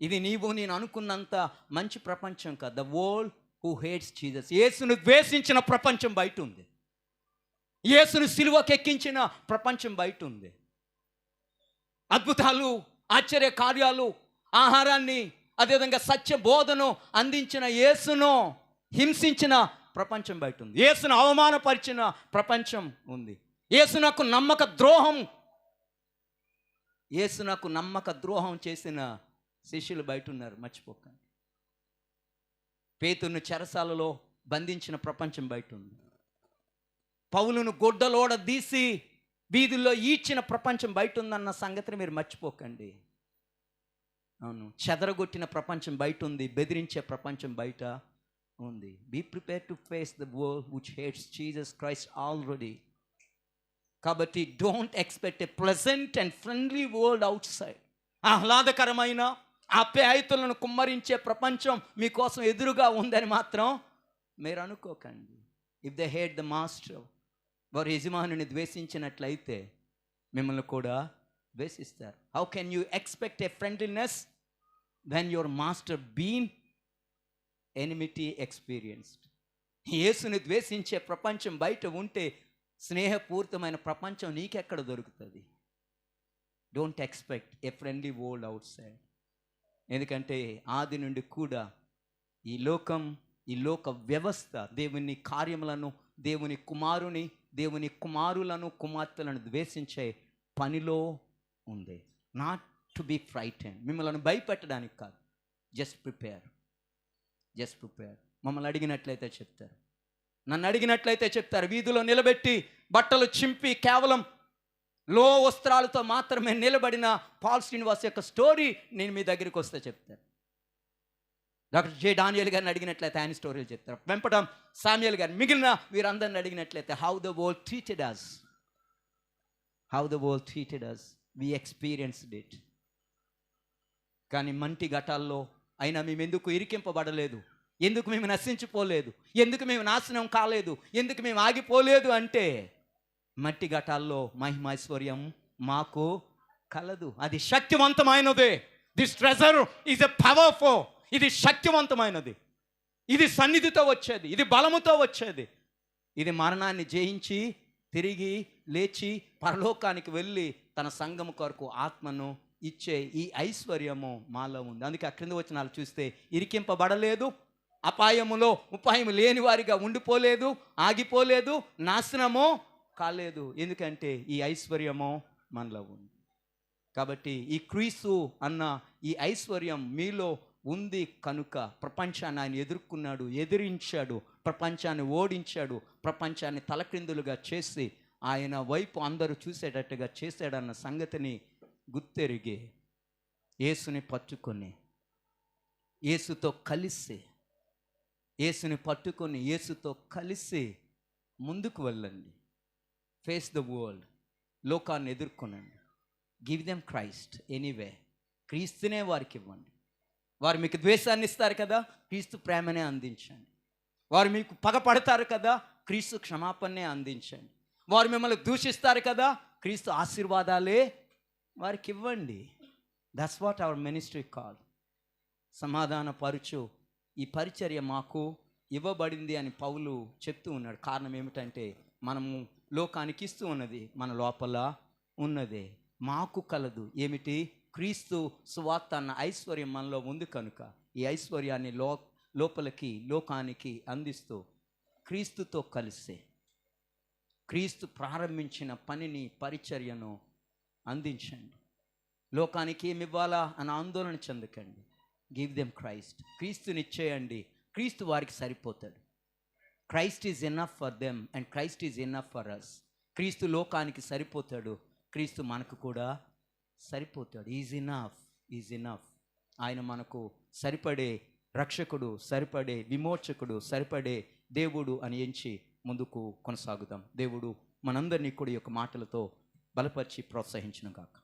ఇది నేను అనుకున్నంత మంచి ప్రపంచం కాదు. The world who hates Jesus, యేసును ద్వేషించిన ప్రపంచం బయట ఉంది. యేసును సిలువకెక్కించిన ప్రపంచం బయట ఉంది. అద్భుతాలు, ఆశ్చర్య కార్యాలు, ఆహారాన్ని, అదేవిధంగా సత్య బోధను అందించిన యేసును హింసించిన ప్రపంచం బయట ఉంది. యేసును అవమానపరిచిన ప్రపంచం ఉంది. యేసునకు నమ్మక ద్రోహం చేసిన శిష్యులు బయట ఉన్నారు, మర్చిపోకండి. పేతురును చెరసాలలో బంధించిన ప్రపంచం బయట ఉంది. పౌలును గొడ్డలోడ తీసి వీధుల్లో ఈడ్చిన ప్రపంచం బయట ఉందన్న సంగతిని మీరు మర్చిపోకండి. అవును, చెదరగొట్టిన ప్రపంచం బయట ఉంది, బెదిరించే ప్రపంచం బయట ఉంది. Be prepare to face the world which hates Jesus Christ already. కాబట్టి don't expect a pleasant and friendly world outside. ఆహ్లాదకరమైన ఆప్యాయతలను కుమ్మరించే ప్రపంచం మీకోసం ఎదురుగా ఉందని మాత్రం మీరు అనుకోకండి. If they hate the master, వారు యజమానుని ద్వేషించినట్లయితే మిమ్మల్ని కూడా ద్వేషిస్తారు. How can you expect a friendliness when your master been enmity experienced? యేసుని ద్వేషించే ప్రపంచం బయట ఉంటే స్నేహపూరితమైన ప్రపంచం నీకెక్కడ దొరుకుతుంది? Don't expect a friendly world outside. ఎందుకంటే ఆది నుండి కూడా ఈ లోక వ్యవస్థ దేవుని కార్యములను, దేవుని కుమారులను కుమార్తెలను ద్వేషించే పనిలో ఉంది. నాట్ టు బి ఫ్రైటెన్, మిమ్మల్ని భయపెట్టడానికి కాదు. Just prepare. మమ్మల్ని అడిగినట్లయితే చెప్తారు, నన్ను అడిగినట్లయితే చెప్తారు. వీధిలో నిలబెట్టి బట్టలు చింపి కేవలం లో వస్త్రాలతో మాత్రమే నిలబడిన పాల్ శ్రీనివాస్ యొక్క స్టోరీ నేను మీ దగ్గరికి వస్తే చెప్తాను. డాక్టర్ జే డానియల్ గారిని అడిగినట్లయితే ఆయన స్టోరీలు చెప్తారు. వెంపటం సామ్యుయల్ గారు, మిగిలిన వీరందరిని అడిగినట్లయితే how the world treated us, we experienced it. కానీ మంటి ఘటాల్లో అయినా మేము ఎందుకు ఇరికింపబడలేదు, ఎందుకు మేము నశించిపోలేదు, ఎందుకు మేము నాశనం కాలేదు, ఎందుకు మేము ఆగిపోలేదు అంటే మట్టి ఘటాల్లో మహిమైశ్వర్యం మాకు కలదు. అది శక్తివంతమైనదే. This treasure is a powerful. ఇది శక్తివంతమైనది, ఇది సన్నిధితో వచ్చేది, ఇది బలముతో వచ్చేది. ఇది మరణాన్ని జయించి తిరిగి లేచి పరలోకానికి వెళ్ళి తన సంఘము కొరకు ఆత్మను ఇచ్చే ఈ ఐశ్వర్యము మాలో ఉంది. అందుకే ఆ క్రింద వచనాలు చూస్తే ఇరికింపబడలేదు, ఉపాయము లేని వారిగా ఉండిపోలేదు, ఆగిపోలేదు, నాశనము కాలేదు. ఎందుకంటే ఈ ఐశ్వర్యము మనలో ఉంది. కాబట్టి ఈ క్రీస్తు అన్న ఈ ఐశ్వర్యం మీలో ఉంది కనుక ప్రపంచాన్ని ఆయన ఎదుర్కొన్నాడు, ఎదిరించాడు, ప్రపంచాన్ని ఓడించాడు, ప్రపంచాన్ని తలక్రిందులుగా చేసి ఆయన వైపు అందరూ చూసేటట్టుగా చేశాడన్న సంగతిని గుర్తెరిగి యేసుని పట్టుకొని యేసుతో కలిసి ముందుకు వెళ్ళండి. ఫేస్ ద వరల్డ్, లోకాన్ని ఎదుర్కొనండి. Give them Christ anyway. క్రీస్తునే వారికి ఇవ్వండి. వారు మీకు ద్వేషాన్ని ఇస్తారు కదా, క్రీస్తు ప్రేమనే అందించండి. వారు మీకు పగపడతారు కదా, క్రీస్తు క్షమాపణనే అందించండి. వారు మిమ్మల్ని దూషిస్తారు కదా, క్రీస్తు ఆశీర్వాదాలే వారికి ఇవ్వండి. That's what our ministry call. సమాధానపరుచు ఈ పరిచర్య మాకు ఇవ్వబడింది అని పౌలు చెప్తూ ఉన్నాడు. కారణం ఏమిటంటే మనము లోకానికి ఇస్తూ ఉన్నది మన లోపల ఉన్నదే. మాకు కలదు ఏమిటి? క్రీస్తు సువార్త అన్న ఐశ్వర్యం మనలో ఉంది కనుక ఈ ఐశ్వర్యాన్ని లోకానికి అందిస్తూ క్రీస్తుతో కలిసి క్రీస్తు ప్రారంభించిన పనిని, పరిచర్యను అందించండి. లోకానికి ఏమి ఇవ్వాలా అని ఆందోళన చెందకండి. Give them Christ. క్రీస్తునిచ్చేయండి. క్రీస్తు వారికి సరిపోతాడు. Christ is enough for them and Christ is enough for us. క్రీస్తు లోకానికి సరిపోతాడు, క్రీస్తు మనకు కూడా సరిపోతాడు. Is enough. ఆయన మనకు సరిపడే రక్షకుడు, సరిపడే విమోచకుడు, సరిపడే దేవుడు అని ఎంచి ముందుకు కొనసాగుదాం. దేవుడు మనందరినీ కూడా ఈ యొక్క మాటలతో బలపరిచి ప్రోత్సహించును గాక.